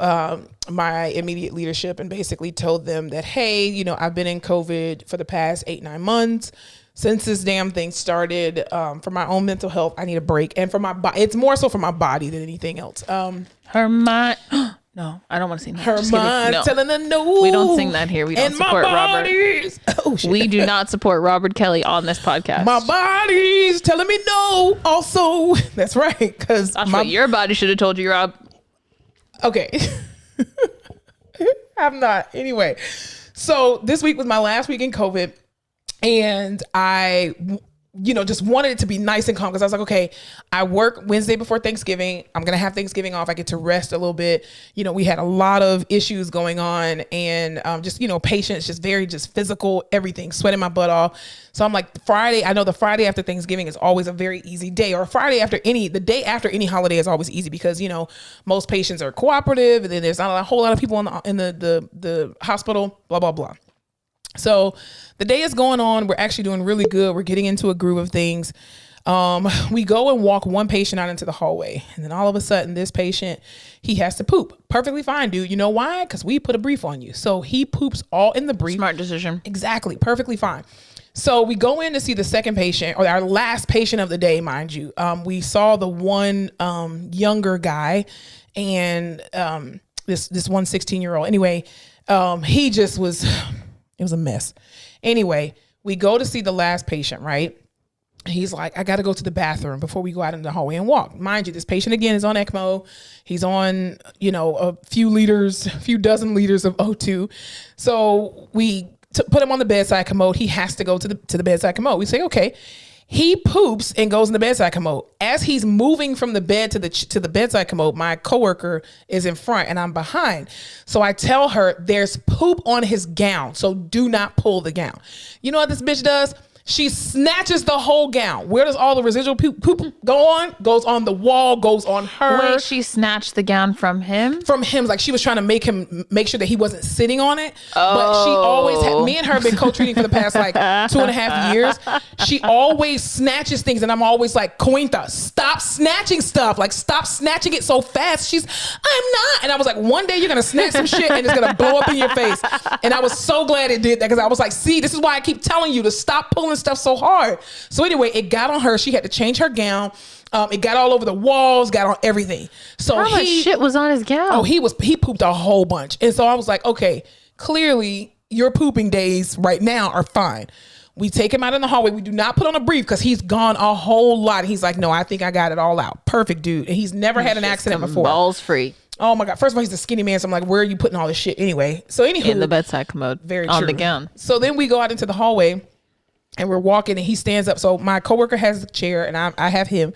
B: my immediate leadership and basically told them that, hey, I've been in COVID for the past 8-9 months. Since this damn thing started, for my own mental health, I need a break. And for my body, it's more so for my body than anything else.
A: Her mind. No, I don't want to sing that.
B: Her mind telling her no.
A: We don't sing that here. We don't support Robert.
B: Oh, shit.
A: We do not support Robert Kelly on this podcast.
B: My body's telling me no. Also, that's right. Because
A: what your body should have told you, Rob.
B: Okay. I'm not. Anyway, so this week was my last week in COVID. And I, just wanted it to be nice and calm because I was like, okay, I work Wednesday before Thanksgiving. I'm going to have Thanksgiving off. I get to rest a little bit. We had a lot of issues going on and patients, just very physical, everything, sweating my butt off. So I'm like, Friday, I know the Friday after Thanksgiving is always a very easy day, or the day after any holiday is always easy because, most patients are cooperative and then there's not a whole lot of people in the hospital, blah, blah, blah. So the day is going on. We're actually doing really good. We're getting into a groove of things. We go and walk one patient out into the hallway. And then all of a sudden, this patient, he has to poop. Perfectly fine, dude. You know why? Because we put a brief on you. So he poops all in the brief.
A: Smart decision.
B: Exactly. Perfectly fine. So we go in to see the second patient, or our last patient of the day, mind you. We saw the one younger guy and this one 16-year-old. Anyway, he just was... It was a mess. Anyway, we go to see the last patient, right? He's like, I got to go to the bathroom before we go out in the hallway and walk. Mind you, this patient, again, is on ECMO. He's on, a few dozen liters of O2. So we put him on the bedside commode. He has to go to the bedside commode. We say, okay. He poops and goes in the bedside commode. As he's moving from the bed to the bedside commode, my coworker is in front and I'm behind. So I tell her there's poop on his gown. So do not pull the gown. You know what this bitch does? She snatches the whole gown. Where does all the residual poop go on? Goes on the wall, goes on her.
A: Wait, she snatched the gown from him?
B: From him. Like she was trying to make sure that he wasn't sitting on it. Oh. But she always had, me and her have been co-treating for the past 2.5 years. She always snatches things. And I'm always like, Cointa, stop snatching stuff. Like stop snatching it so fast. I'm not. And I was like, one day you're going to snatch some shit and it's going to blow up in your face. And I was so glad it did that because I was like, see, this is why I keep telling you to stop pulling stuff so hard. So anyway, it got on her. She had to change her gown. It got all over the walls, got on everything. So
A: how much shit was on his gown?
B: Oh, he pooped a whole bunch. And so I was like, okay, clearly your pooping days right now are fine. We take him out in the hallway. We do not put on a brief because he's gone a whole lot. He's like, no, I think I got it all out. Perfect, dude. And he's never had an accident before.
A: Balls free.
B: Oh my God. First of all, he's a skinny man. So I'm like, where are you putting all this shit anyway? So anywho.
A: In the bedside commode.
B: Very
A: on
B: true.
A: The gown.
B: So then we go out into the hallway. And we're walking and he stands up. So my coworker has the chair and I have him.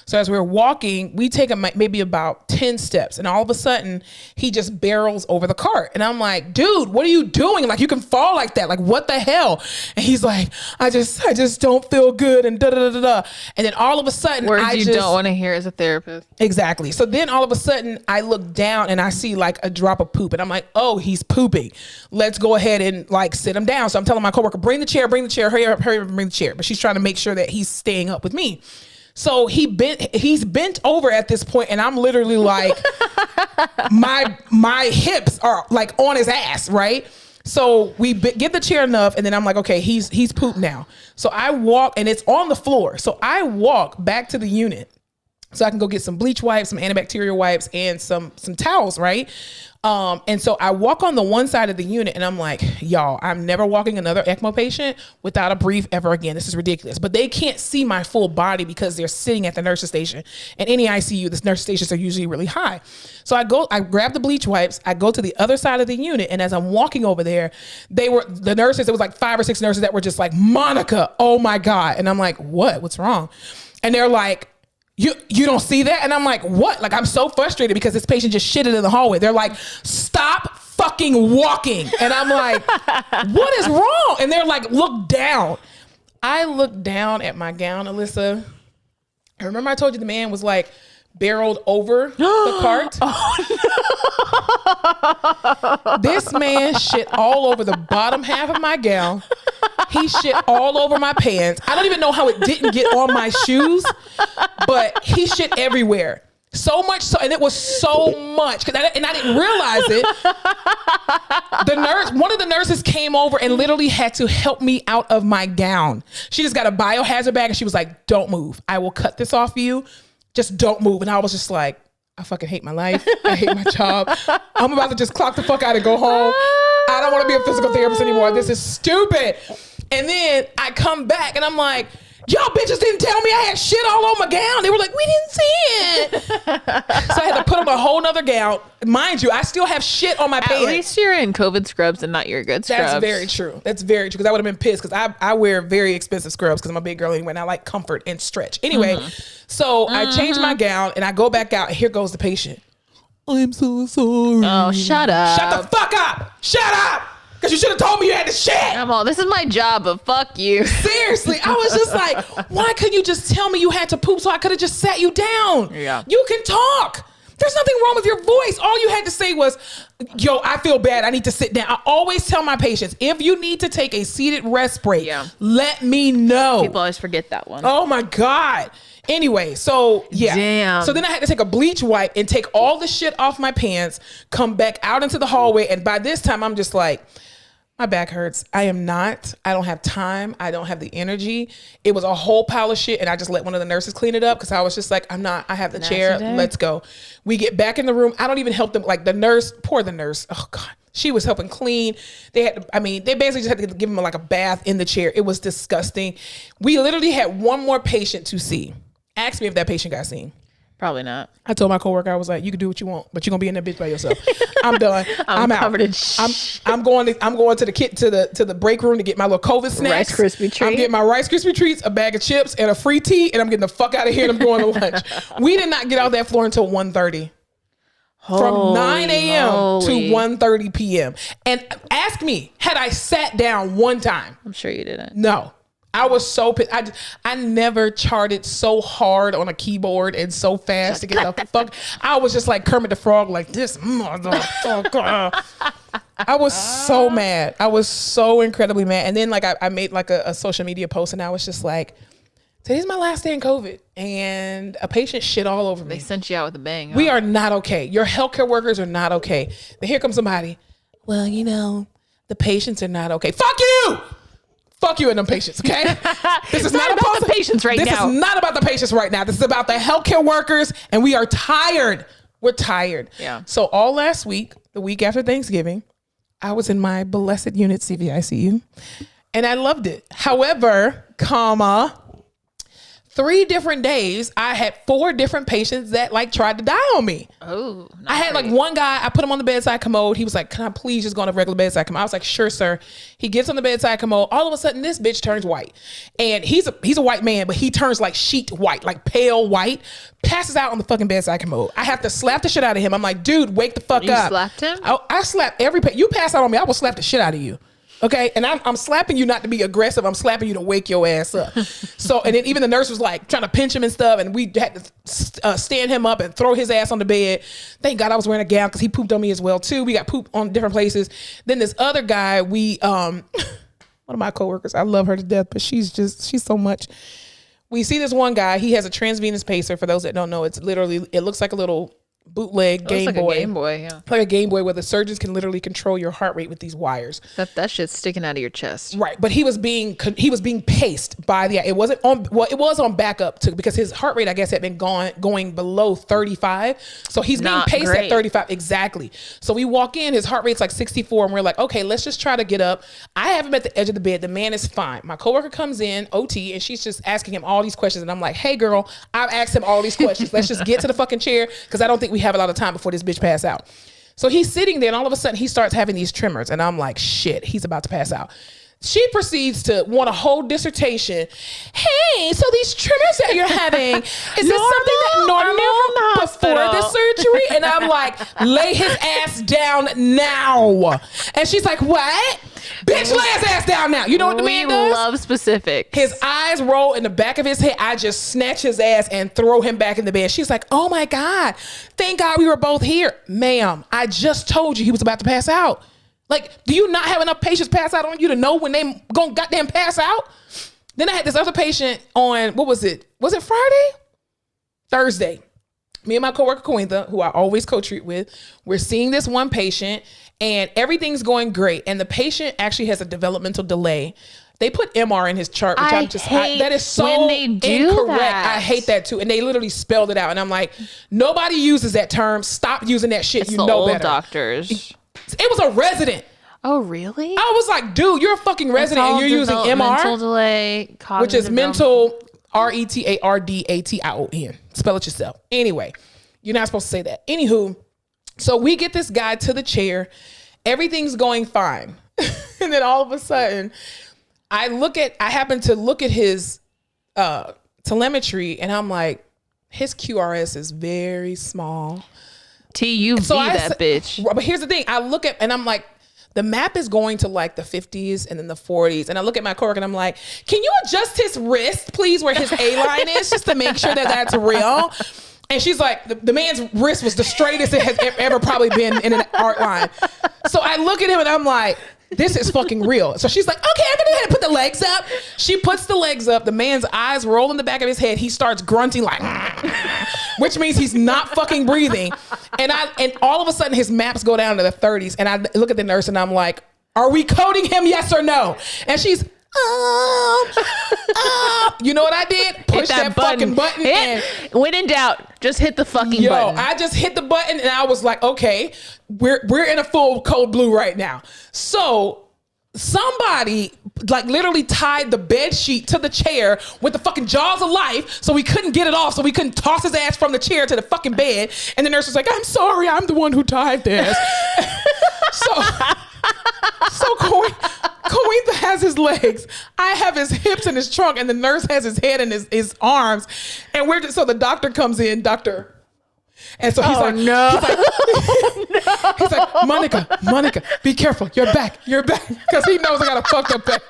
B: So as we're walking, we take maybe about 10 steps and all of a sudden he just barrels over the cart. And I'm like, dude, what are you doing? Like you can fall like that. Like what the hell? And he's like, I just don't feel good and da da da da. And then all of a sudden
A: words you don't want to hear as a therapist.
B: Exactly. So then all of a sudden I look down and I see like a drop of poop and I'm like, oh, he's pooping. Let's go ahead and like sit him down. So I'm telling my coworker, bring the chair, hurry up, bring the chair. But she's trying to make sure that he's staying up with me. So he's bent over at this point and I'm literally like, my hips are like on his ass, right? So we give the chair enough, and then I'm like, okay, he's pooped now. So I walk, and it's on the floor. So I walk back to the unit so I can go get some bleach wipes, some antibacterial wipes, and some towels, right? And so I walk on the one side of the unit, and I'm like, y'all, I'm never walking another ECMO patient without a brief ever again. This is ridiculous. But they can't see my full body because they're sitting at the nurse's station. And any ICU, the nurse stations are usually really high. So I grab the bleach wipes, I go to the other side of the unit, and as I'm walking over there, the nurses, it was like 5 or 6 nurses that were just like, Monica, oh my God. And I'm like, what's wrong? And they're like, you don't see that? And I'm like, what? Like, I'm so frustrated because this patient just shitted in the hallway. They're like, stop fucking walking. And I'm like, what is wrong? And they're like, look down. I looked down at my gown, Alyssa. I remember I told you the man was like barreled over the cart. This man shit all over the bottom half of my gown. He shit all over my pants. I don't even know how it didn't get on my shoes, but he shit everywhere. So much so, and it was so much, and I didn't realize it. One of the nurses came over and literally had to help me out of my gown. She just got a biohazard bag, and she was like, don't move. I will cut this off you. Just don't move. And I was just like, I fucking hate my life. I hate my job. I'm about to just clock the fuck out and go home. I don't want to be a physical therapist anymore. This is stupid. And then I come back and I'm like, y'all bitches didn't tell me I had shit all on my gown. They were like, we didn't see it. So I had to put on a whole nother gown. Mind you, I still have shit on my pants.
A: At least you're in COVID scrubs and not your good scrubs.
B: That's very true. That's very true. Because I would have been pissed because I wear very expensive scrubs because I'm a big girl anyway and I like comfort and stretch. Anyway, so I change my gown and I go back out and here goes the patient. I'm so sorry.
A: Oh, shut up.
B: Shut the fuck up. Shut up. Because you should have told me you had to shit.
A: I'm all, this is my job, but fuck you.
B: Seriously, I was just like, why couldn't you just tell me you had to poop so I could have just sat you down?
A: Yeah.
B: You can talk. There's nothing wrong with your voice. All you had to say was, yo, I feel bad. I need to sit down. I always tell my patients, if you need to take a seated rest break, let me know.
A: People always forget that one.
B: Oh my God. Anyway, so yeah.
A: Damn.
B: So then I had to take a bleach wipe and take all the shit off my pants, come back out into the hallway. And by this time, I'm just like, my back hurts. I don't have time. I don't have the energy. It was a whole pile of shit. And I just let one of the nurses clean it up because I was just like, I have the chair. Let's go. We get back in the room. I don't even help them. Like the nurse, poor the nurse. Oh God. She was helping clean. They basically just had to give him like a bath in the chair. It was disgusting. We literally had one more patient to see. Ask me if that patient got seen.
A: Probably not.
B: I told my coworker, I was like, you can do what you want, but you're gonna be in that bitch by yourself. I'm done. I'm out.
A: Covered in
B: I'm going to the break room to get my little COVID snacks.
A: Rice Krispie treats.
B: I'm getting my Rice Krispie treats, a bag of chips, and a free tea, and I'm getting the fuck out of here and I'm going to lunch. We did not get out that floor until 1:30. From 9 a.m. to 1:30 p.m. And ask me, had I sat down one time?
A: I'm sure you didn't.
B: No. I was so pissed. I never charted so hard on a keyboard and so fast to get the fuck. I was just like Kermit the Frog, like this motherfucker. I was so mad. I was so incredibly mad. And then like I made like a social media post and I was just like, today's my last day in COVID and a patient shit all over me.
A: They sent you out with a bang.
B: We are not okay. Your healthcare workers are not okay. Then here comes somebody. Well, the patients are not okay. Fuck you! Fuck you and them patients, okay? This is not
A: about the patients right now.
B: This is not about the patients right now. This is about the healthcare workers, and we are tired. We're tired.
A: Yeah.
B: So all last week, the week after Thanksgiving, I was in my blessed unit CVICU, and I loved it. However, 3 different days, I had 4 different patients that like tried to die on me.
A: Oh,
B: I had like one guy, I put him on the bedside commode. He was like, can I please just go on a regular bedside commode? I was like, sure, sir. He gets on the bedside commode. All of a sudden, this bitch turns white. And he's a white man, but he turns like sheet white, like pale white, passes out on the fucking bedside commode. I have to slap the shit out of him. I'm like, dude, wake the fuck up.
A: You slapped him?
B: I slap every patient. You pass out on me, I will slap the shit out of you. Okay. And I'm slapping you not to be aggressive. I'm slapping you to wake your ass up. So, and then even the nurse was like trying to pinch him and stuff. And we had to stand him up and throw his ass on the bed. Thank God I was wearing a gown because he pooped on me as well too. We got poop on different places. Then this other guy, one of my coworkers, I love her to death, but she's so much. We see this one guy, he has a transvenous pacer. For those that don't know, it looks like a little bootleg Game
A: like
B: Boy.
A: A Game Boy, yeah.
B: Like a Game Boy where the surgeons can literally control your heart rate with these wires.
A: That shit's sticking out of your chest.
B: Right, but he was being paced by the. It wasn't on. Well, it was on backup too because his heart rate, I guess, had been going below 35. So he's being paced at 35 exactly. So we walk in, his heart rate's like 64, and we're like, okay, let's just try to get up. I have him at the edge of the bed. The man is fine. My coworker comes in, OT, and she's just asking him all these questions, and I'm like, hey girl, I've asked him all these questions. Let's just get to the fucking chair because I don't think we have a lot of time before this bitch pass out. So he's sitting there and all of a sudden he starts having these tremors and I'm like, shit, he's about to pass out. She proceeds to want a whole dissertation. Hey, so these tremors that you're having, is this something that normal before the surgery? And I'm like, lay his ass down now. And she's like, what? Bitch, lay his ass down now. You know what the man does?
A: We love specifics.
B: His eyes roll in the back of his head. I just snatch his ass and throw him back in the bed. She's like, oh my God, thank God we were both here. Ma'am, I just told you he was about to pass out. Like, do you not have enough patients pass out on you to know when they gonna goddamn pass out? Then I had this other patient on, what was it? Was it Friday? Thursday. Me and my coworker, Cointha, who I always co-treat with, we're seeing this one patient and everything's going great. And the patient actually has a developmental delay. They put MR in his chart, which that is so
A: when they do
B: incorrect.
A: that.
B: I hate that too. And they literally spelled it out. And I'm like, nobody uses that term. Stop using that shit.
A: It's
B: you
A: the
B: know
A: old
B: better.
A: doctors.
B: It was a resident.
A: Oh, really?
B: I was like, dude, you're a fucking resident and you're using
A: Mental
B: MR,
A: delay,
B: which is mental, RETARDATION. Spell it yourself. Anyway, you're not supposed to say that. Anywho, so we get this guy to the chair. Everything's going fine. And then all of a sudden, I happen to look at his telemetry and I'm like, his QRS is very small.
A: TUV so that bitch.
B: But here's the thing. I look at, and I'm like, the map is going to like the 50s and then the 40s. And I look at my coworker and I'm like, can you adjust his wrist, please, where his A-line is, just to make sure that that's real? And she's like, the man's wrist was the straightest it has ever probably been in an art line. So I look at him and I'm like, this is fucking real. So she's like, okay, I'm gonna go ahead and put the legs up. She puts the legs up. The man's eyes roll in the back of his head. He starts grunting like, which means he's not fucking breathing. And all of a sudden his maps go down to the 30s. And I look at the nurse and I'm like, are we coding him? Yes or no? And she's, you know what I did? Push that fucking button.
A: When in doubt, just hit the fucking button.
B: I just hit the button and I was like, okay, we're in a full code blue right now. So somebody like literally tied the bed sheet to the chair with the fucking jaws of life so we couldn't get it off, so we couldn't toss his ass from the chair to the fucking bed. And the nurse was like, I'm sorry, I'm the one who tied this. So Cointha has his legs. I have his hips and his trunk, and the nurse has his head and his arms. And so the doctor comes in, doctor. And so he's he's like, Monica, be careful. You're back. Because he knows I got a fucked up back.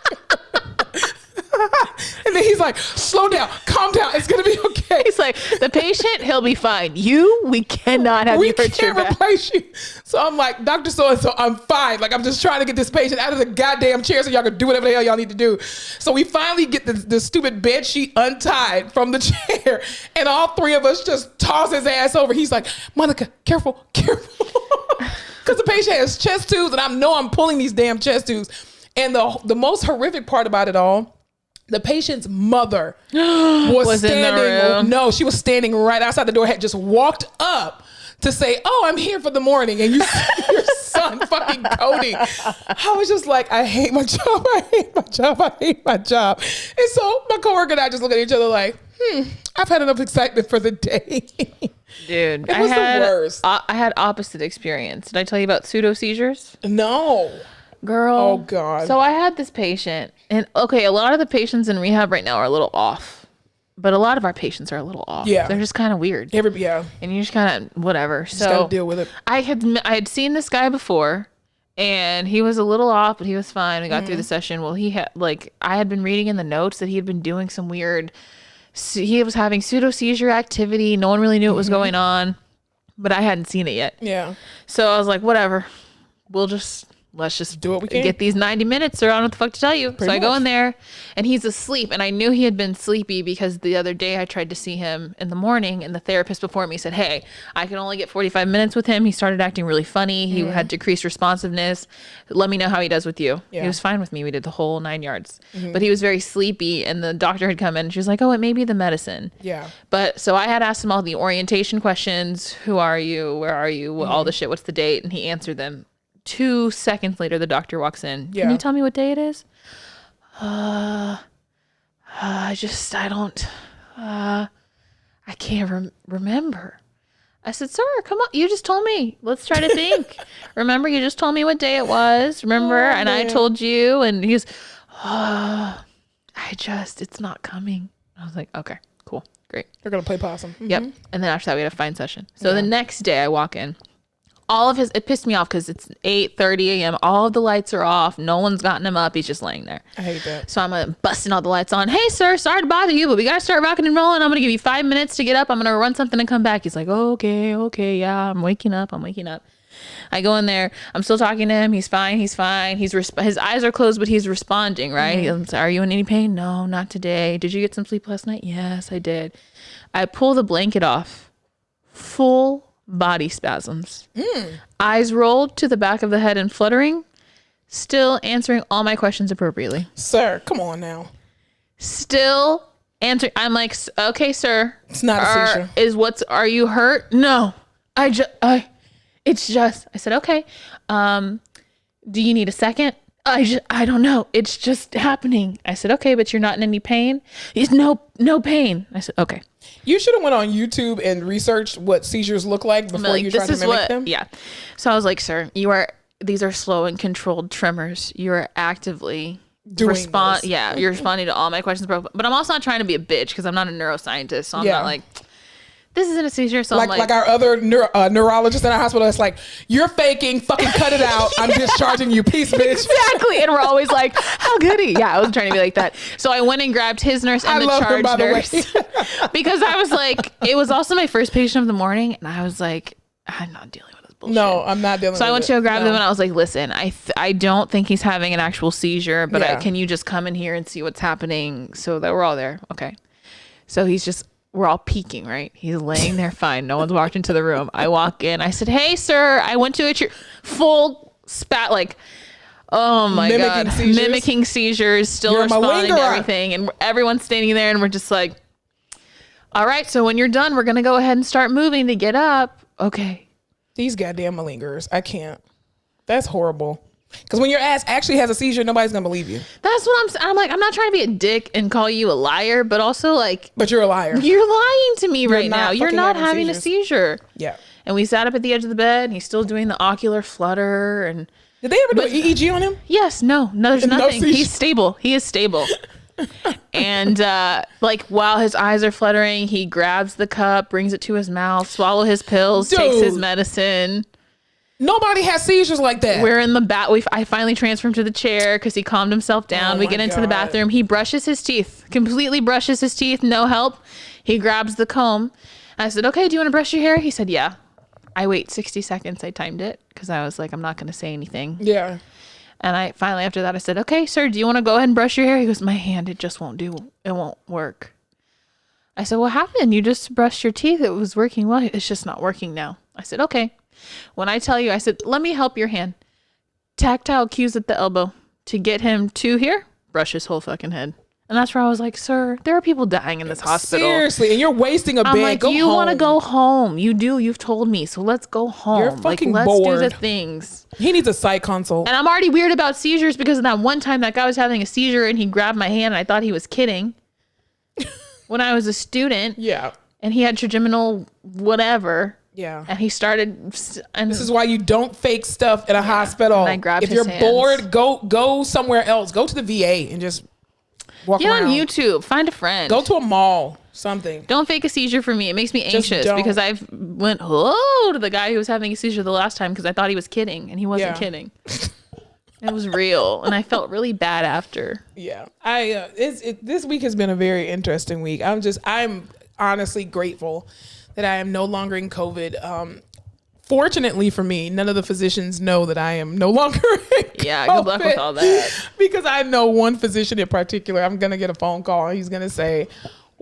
B: And then he's like, slow down, calm down. It's going to be okay.
A: He's like, the patient, he'll be fine. We cannot have you hurt your back.
B: We can't replace you. So I'm like, Dr. So-and-so, I'm fine. Like, I'm just trying to get this patient out of the goddamn chair so y'all can do whatever the hell y'all need to do. So we finally get the stupid bed sheet untied from the chair. And all three of us just toss his ass over. He's like, Monica, careful. Because the patient has chest tubes and I know I'm pulling these damn chest tubes. And the most horrific part about it all, the patient's mother was standing.
A: In the room.
B: No, she was standing right outside the door, had just walked up to say, oh, I'm here for the morning. And you see your son fucking coding. I was just like, I hate my job. And so my coworker and I just look at each other like, I've had enough excitement for the day.
A: Dude,
B: it was the worst.
A: I had opposite experience. Did I tell you about pseudo seizures?
B: No.
A: Girl.
B: Oh, God.
A: So I had this patient. And, okay, a lot of the patients in rehab right now are a little off. But a lot of our patients are a little off.
B: Yeah.
A: They're just kind of weird.
B: Yeah.
A: And you just kind of, whatever.
B: Just gotta deal with it.
A: I had seen this guy before. And he was a little off, but he was fine. We got through the session. Well, he had, I had been reading in the notes that he had been doing some weird, he was having pseudo seizure activity. No one really knew what was going on. But I hadn't seen it yet.
B: Yeah.
A: So I was like, whatever. We'll let's just
B: do what we can.
A: Get these 90 minutes, or I don't know what the fuck to tell you. So I go in there and he's asleep, and I knew he had been sleepy because the other day I tried to see him in the morning, and the therapist before me said, hey, I can only get 45 minutes with him. He started acting really funny. He had decreased responsiveness. Let me know how he does with you. He was fine with me. We did the whole 9 yards, but he was very sleepy, and the doctor had come in and she was like, oh, it may be the medicine.
B: Yeah.
A: But so I had asked him all the orientation questions. Who are you? Where are you? All the shit. What's the date? And he answered them. 2 seconds later, the doctor walks in. Can you tell me what day it is? I can't remember. I said, sir, come on. You just told me. Let's try to think. Remember, you just told me what day it was. Remember? And I told you. And he's, it's not coming. I was like, okay, cool. Great.
B: They're going to play possum.
A: Yep. And then after that, we had a fine session. So the next day I walk in. It pissed me off because it's 8:30 a.m. All of the lights are off. No one's gotten him up. He's just laying there.
B: I hate that.
A: So I'm busting all the lights on. Hey, sir, sorry to bother you, but we got to start rocking and rolling. I'm going to give you 5 minutes to get up. I'm going to run something and come back. He's like, okay, yeah, I'm waking up. I go in there. I'm still talking to him. He's fine. His eyes are closed, but he's responding, right? Are you in any pain? No, not today. Did you get some sleep last night? Yes, I did. I pull the blanket off. Full body spasms. Eyes rolled to the back of the head and fluttering. Still answering all my questions appropriately.
B: Sir, come on now.
A: Still answering. I'm like, okay, sir.
B: It's not a seizure.
A: Are you hurt? No. I said, okay. Do you need a second? I don't know. It's just happening. I said, okay, but you're not in any pain? He's no pain. I said, okay.
B: You should have went on YouTube and researched what seizures look like before you tried to mimic them.
A: Yeah. So I was like, sir, these are slow and controlled tremors. You are actively you're responding to all my questions. But I'm also not trying to be a bitch because I'm not a neuroscientist. So I'm not like, this isn't a seizure. So I'm
B: like our other neurologist in our hospital. It's like, you're faking, fucking cut it out. I'm discharging you, peace, bitch.
A: Exactly. And we're always like, how goody. Yeah, I wasn't trying to be like that. So I went and grabbed his nurse and the charge nurse. Because I was like, it was also my first patient of the morning. And I was like, I'm not dealing with this bullshit.
B: No, I'm not dealing with it.
A: So I went to go grab them and I was like, listen, I don't think he's having an actual seizure, but can you just come in here and see what's happening so that we're all there? Okay. So we're all peeking, right? He's laying there fine. No one's walked into the room. I walk in. I said, hey, sir, I went to a full spat, like, oh my God. Mimicking seizures, still responding to everything. And everyone's standing there and we're just like, all right, so when you're done, we're going to go ahead and start moving to get up. Okay.
B: These goddamn malingerers. I can't. That's horrible. Because when your ass actually has a seizure, nobody's gonna believe you.
A: That's what I'm saying. I'm like, I'm not trying to be a dick and call you a liar, but also like,
B: but you're a liar.
A: You're lying to me right now. You're not having a seizure.
B: Yeah.
A: And we sat up at the edge of the bed and he's still doing the ocular flutter. And
B: did they ever do an EEG on him?
A: Yes. No, there's nothing. He's stable. He is stable. And like while his eyes are fluttering, he grabs the cup, brings it to his mouth, swallow his pills, takes his medicine.
B: Nobody has seizures like that.
A: We're in the bath. I finally transfer him to the chair because he calmed himself down. We get into the bathroom. He brushes his teeth, completely brushes his teeth. No help. He grabs the comb. I said, okay, do you want to brush your hair? He said, yeah. I wait 60 seconds. I timed it because I was like, I'm not going to say anything.
B: Yeah.
A: And I finally, after that, I said, okay, sir, do you want to go ahead and brush your hair? He goes, my hand, it just won't it won't work. I said, what happened? You just brushed your teeth. It was working well. It's just not working now. I said, okay. When I tell you, I said, let me help your hand. Tactile cues at the elbow to get him to here, brush his whole fucking head. And that's where I was like, sir, there are people dying in this hospital.
B: Seriously, and you're wasting a bed.
A: I'm like, you want to go home. You do. You've told me. So let's go home.
B: You're fucking
A: let's
B: bored.
A: do the things.
B: He needs a psych consult.
A: And I'm already weird about seizures because of that one time that guy was having a seizure and he grabbed my hand and I thought he was kidding. When I was a student.
B: Yeah.
A: And he had trigeminal whatever.
B: Yeah.
A: And he started. And
B: this is why you don't fake stuff in a hospital.
A: And I grabbed
B: if
A: his
B: you're
A: hands.
B: bored, go somewhere else. Go to the VA and just walk around.
A: Get on YouTube. Find a friend.
B: Go to a mall. Something.
A: Don't fake a seizure for me. It makes me anxious because I've went to the guy who was having a seizure the last time because I thought he was kidding and he wasn't kidding. It was real, and I felt really bad after.
B: Yeah, this week has been a very interesting week. I'm honestly grateful that I am no longer in COVID. Fortunately for me, none of the physicians know that I am no longer in
A: Yeah, good luck with all that.
B: Because I know one physician in particular, I'm going to get a phone call and he's going to say,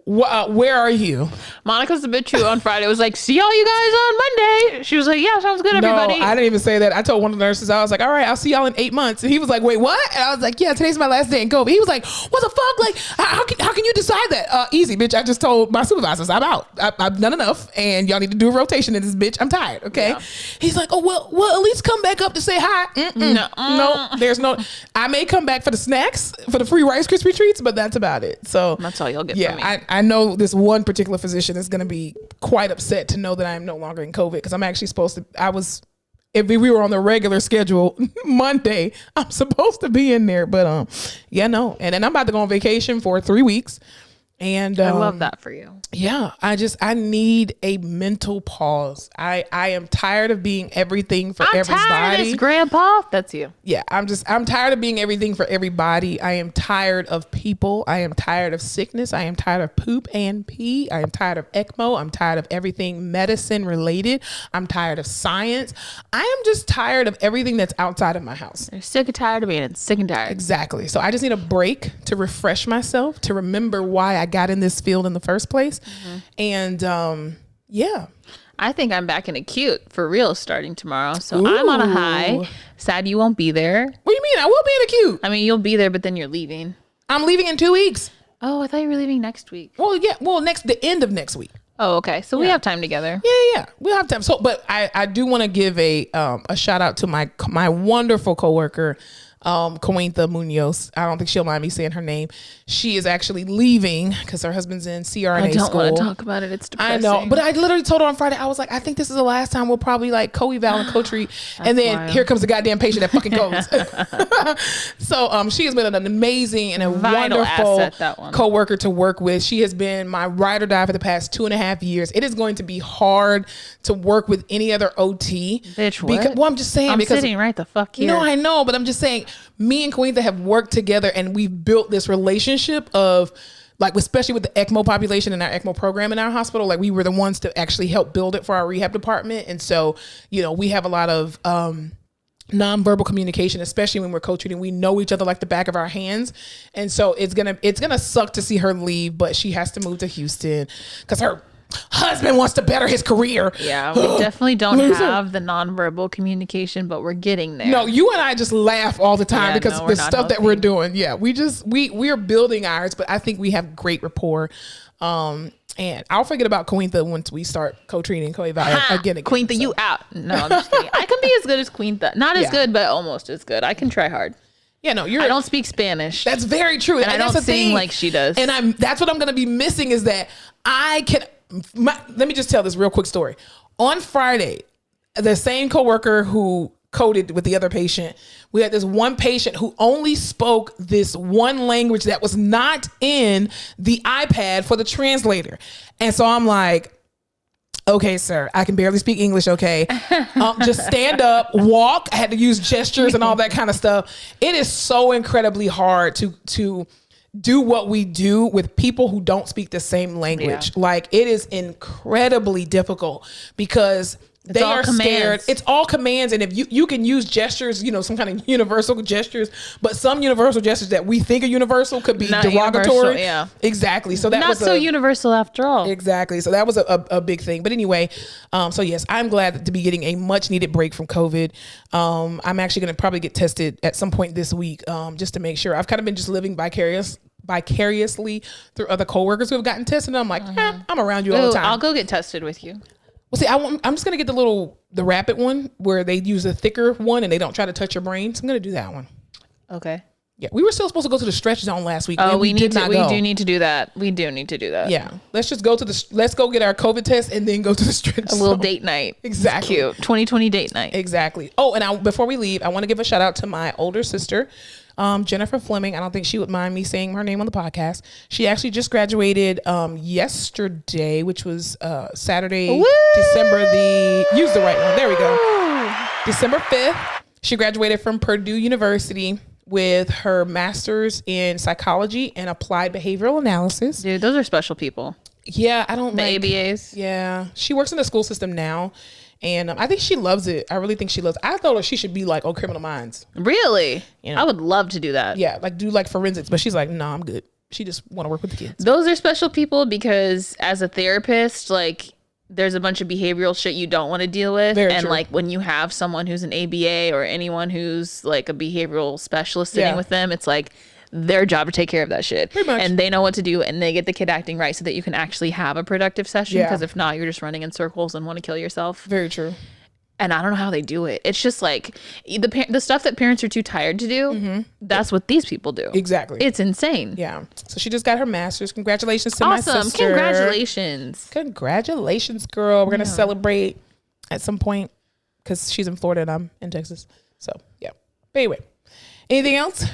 B: where are you?
A: Monica's a bit true on Friday. Was like, see all you guys on Monday. She was like, yeah, sounds good, everybody.
B: No, I didn't even say that. I told one of the nurses, I was like, all right, I'll see y'all in 8 months. And he was like, wait, what? And I was like, yeah, today's my last day in COVID. He was like, what the fuck? Like, how can you decide that? Easy, bitch. I just told my supervisors I'm out. I've done enough and y'all need to do a rotation in this bitch. I'm tired. Okay. Yeah. He's like, oh, well, at least come back up to say hi. No, there's no, I may come back for the snacks, for the free Rice Krispie treats, but that's about it. So
A: that's all you'll get from me.
B: I know this one particular physician is going to be quite upset to know that I am no longer in COVID because I'm actually supposed to, if we were on the regular schedule Monday, I'm supposed to be in there, but no. And then I'm about to go on vacation for 3 weeks. And
A: I love that for you.
B: Yeah, I need a mental pause. I am tired of being everything for everybody. I'm tired of this,
A: Grandpa. That's you.
B: Yeah, I'm tired of being everything for everybody. I am tired of people. I am tired of sickness. I am tired of poop and pee. I am tired of ECMO. I'm tired of everything medicine related. I'm tired of science. I am just tired of everything that's outside of my house.
A: You're sick and tired of being sick and tired.
B: Exactly. So I just need a break to refresh myself, to remember why I got in this field in the first place. Mm-hmm. And yeah.
A: I think I'm back in acute for real starting tomorrow. So ooh. I'm on a high. Sad you won't be there.
B: What do you mean? I will be in acute.
A: I mean, you'll be there, but then you're leaving.
B: I'm leaving in 2 weeks.
A: Oh, I thought you were leaving next week.
B: Well, yeah. Well, the end of next week.
A: Oh, okay. So we have time together.
B: Yeah. We'll have time. So, but I do want to give a shout out to my wonderful coworker, Coentha Munoz. I don't think she'll mind me saying her name. She is actually leaving because her husband's in CRNA school. I don't want
A: to talk about it. It's depressing.
B: I know, but I literally told her on Friday, I was like, I think this is the last time we'll probably like co-eval and co-treat. And then wild. Here comes the goddamn patient that fucking goes. So she has been an amazing and a
A: vital
B: wonderful
A: asset,
B: coworker to work with. She has been my ride or die for the past 2.5 years. It is going to be hard to work with any other OT.
A: Bitch, what?
B: Well, I'm just saying.
A: I'm sitting right the fuck here.
B: No, I know, but I'm just saying, me and Coentha have worked together and we've built this relationship of like, especially with the ECMO population and our ECMO program in our hospital, like we were the ones to actually help build it for our rehab department. And so, we have a lot of nonverbal communication, especially when we're co-treating. We know each other like the back of our hands. And so it's gonna suck to see her leave, but she has to move to Houston because her husband wants to better his career.
A: Yeah, we definitely don't have the nonverbal communication, but we're getting there.
B: No, you and I just laugh all the time because the stuff that we're doing. Yeah, we're building ours, but I think we have great rapport. And I'll forget about Coentha once we start co-treating co-eval again.
A: Coentha, so. You out. No, I'm just kidding. I can be as good as Coentha. Not as good, but almost as good. I can try hard.
B: Yeah, no,
A: I don't speak Spanish.
B: That's very true.
A: And I don't sing like she does.
B: And that's what I'm going to be missing is that let me just tell this real quick story. On Friday, the same coworker who coded with the other patient, we had this one patient who only spoke this one language that was not in the iPad for the translator. And so I'm like, okay, sir, I can barely speak English. Okay. Just stand up, walk. I had to use gestures and all that kind of stuff. It is so incredibly hard to do what we do with people who don't speak the same language. Yeah. Like it is incredibly difficult because they are scared. It's all commands. And if you can use gestures, some kind of universal gestures, but some universal gestures that we think are universal could be not derogatory.
A: Yeah,
B: exactly. So that
A: not
B: was
A: so universal after all.
B: Exactly. So that was a big thing. But anyway, so yes, I'm glad to be getting a much needed break from COVID. I'm actually going to probably get tested at some point this week, just to make sure. I've kind of been just living vicariously through other coworkers who have gotten tested. And I'm like, I'm around you all the time.
A: I'll go get tested with you.
B: Well, see, I'm just going to get the rapid one where they use a thicker one and they don't try to touch your brain. So I'm going to do that one.
A: Okay.
B: Yeah. We were still supposed to go to the stretch zone last week.
A: Oh, we do need to do that. We do need to do that.
B: Yeah. Let's just let's go get our COVID test and then go to the stretch zone.
A: A little date night.
B: Exactly.
A: It's cute. 2020 date night.
B: Exactly. Oh, and before we leave, I want to give a shout out to my older sister, Jennifer Fleming. I don't think she would mind me saying her name on the podcast. She actually just graduated yesterday, which was Saturday,
A: Woo!
B: Use the right one. There we go. December 5th. She graduated from Purdue University with her master's in psychology and applied behavioral analysis.
A: Dude, those are special people.
B: Yeah, I don't
A: The
B: like
A: ABAs.
B: Yeah, she works in the school system now, and I think she loves it. I really think she loves. I thought she should be like on Criminal Minds.
A: Really?
B: You know?
A: I would love to do that.
B: Yeah, like do like forensics, but she's like, no, I'm good. She just want to work with the kids.
A: Those are special people because as a therapist, like there's a bunch of behavioral shit you don't want to deal with.
B: Very
A: and
B: true.
A: like when you have someone who's an ABA or anyone who's like a behavioral specialist sitting with them, it's like their job to take care of that shit.
B: Pretty much.
A: And they know what to do and they get the kid acting right so that you can actually have a productive session.
B: Yeah.
A: Because if not, you're just running in circles and want to kill yourself.
B: Very true.
A: And I don't know how they do it. It's just like the stuff that parents are too tired to do. That's what these people do.
B: Exactly.
A: It's insane.
B: Yeah. So she just got her master's. Congratulations to my
A: Awesome.
B: sister.
A: Congratulations.
B: Congratulations, girl. We're going to celebrate at some point because she's in Florida and I'm in Texas. So, yeah. But anyway, anything else?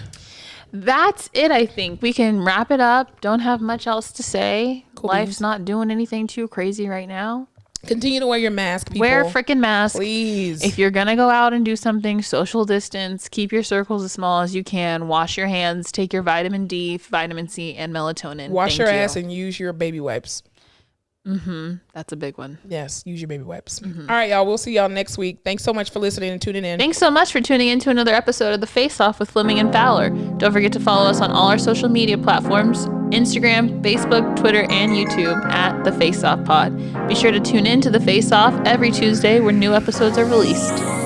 A: That's it, I think. We can wrap it up. Don't have much else to say.
B: Cool
A: Life's
B: beans.
A: not doing anything too crazy right now.
B: Continue to wear your mask, people.
A: Wear a freaking mask.
B: Please.
A: If you're going to go out and do something, social distance, keep your circles as small as you can. Wash your hands. Take your vitamin D, vitamin C, and melatonin.
B: Wash your ass
A: and
B: and use your baby wipes.
A: that's a big one.
B: Yes, use your baby wipes. All right, y'all. We'll see y'all next week. Thanks so much for listening and tuning in.
A: Thanks so much for tuning in to another episode of The Face Off with Fleming and Fowler. Don't forget to follow us on all our social media platforms, Instagram, Facebook, Twitter, and YouTube at The Face Off Pod. Be sure to tune in to The Face Off every Tuesday where new episodes are released.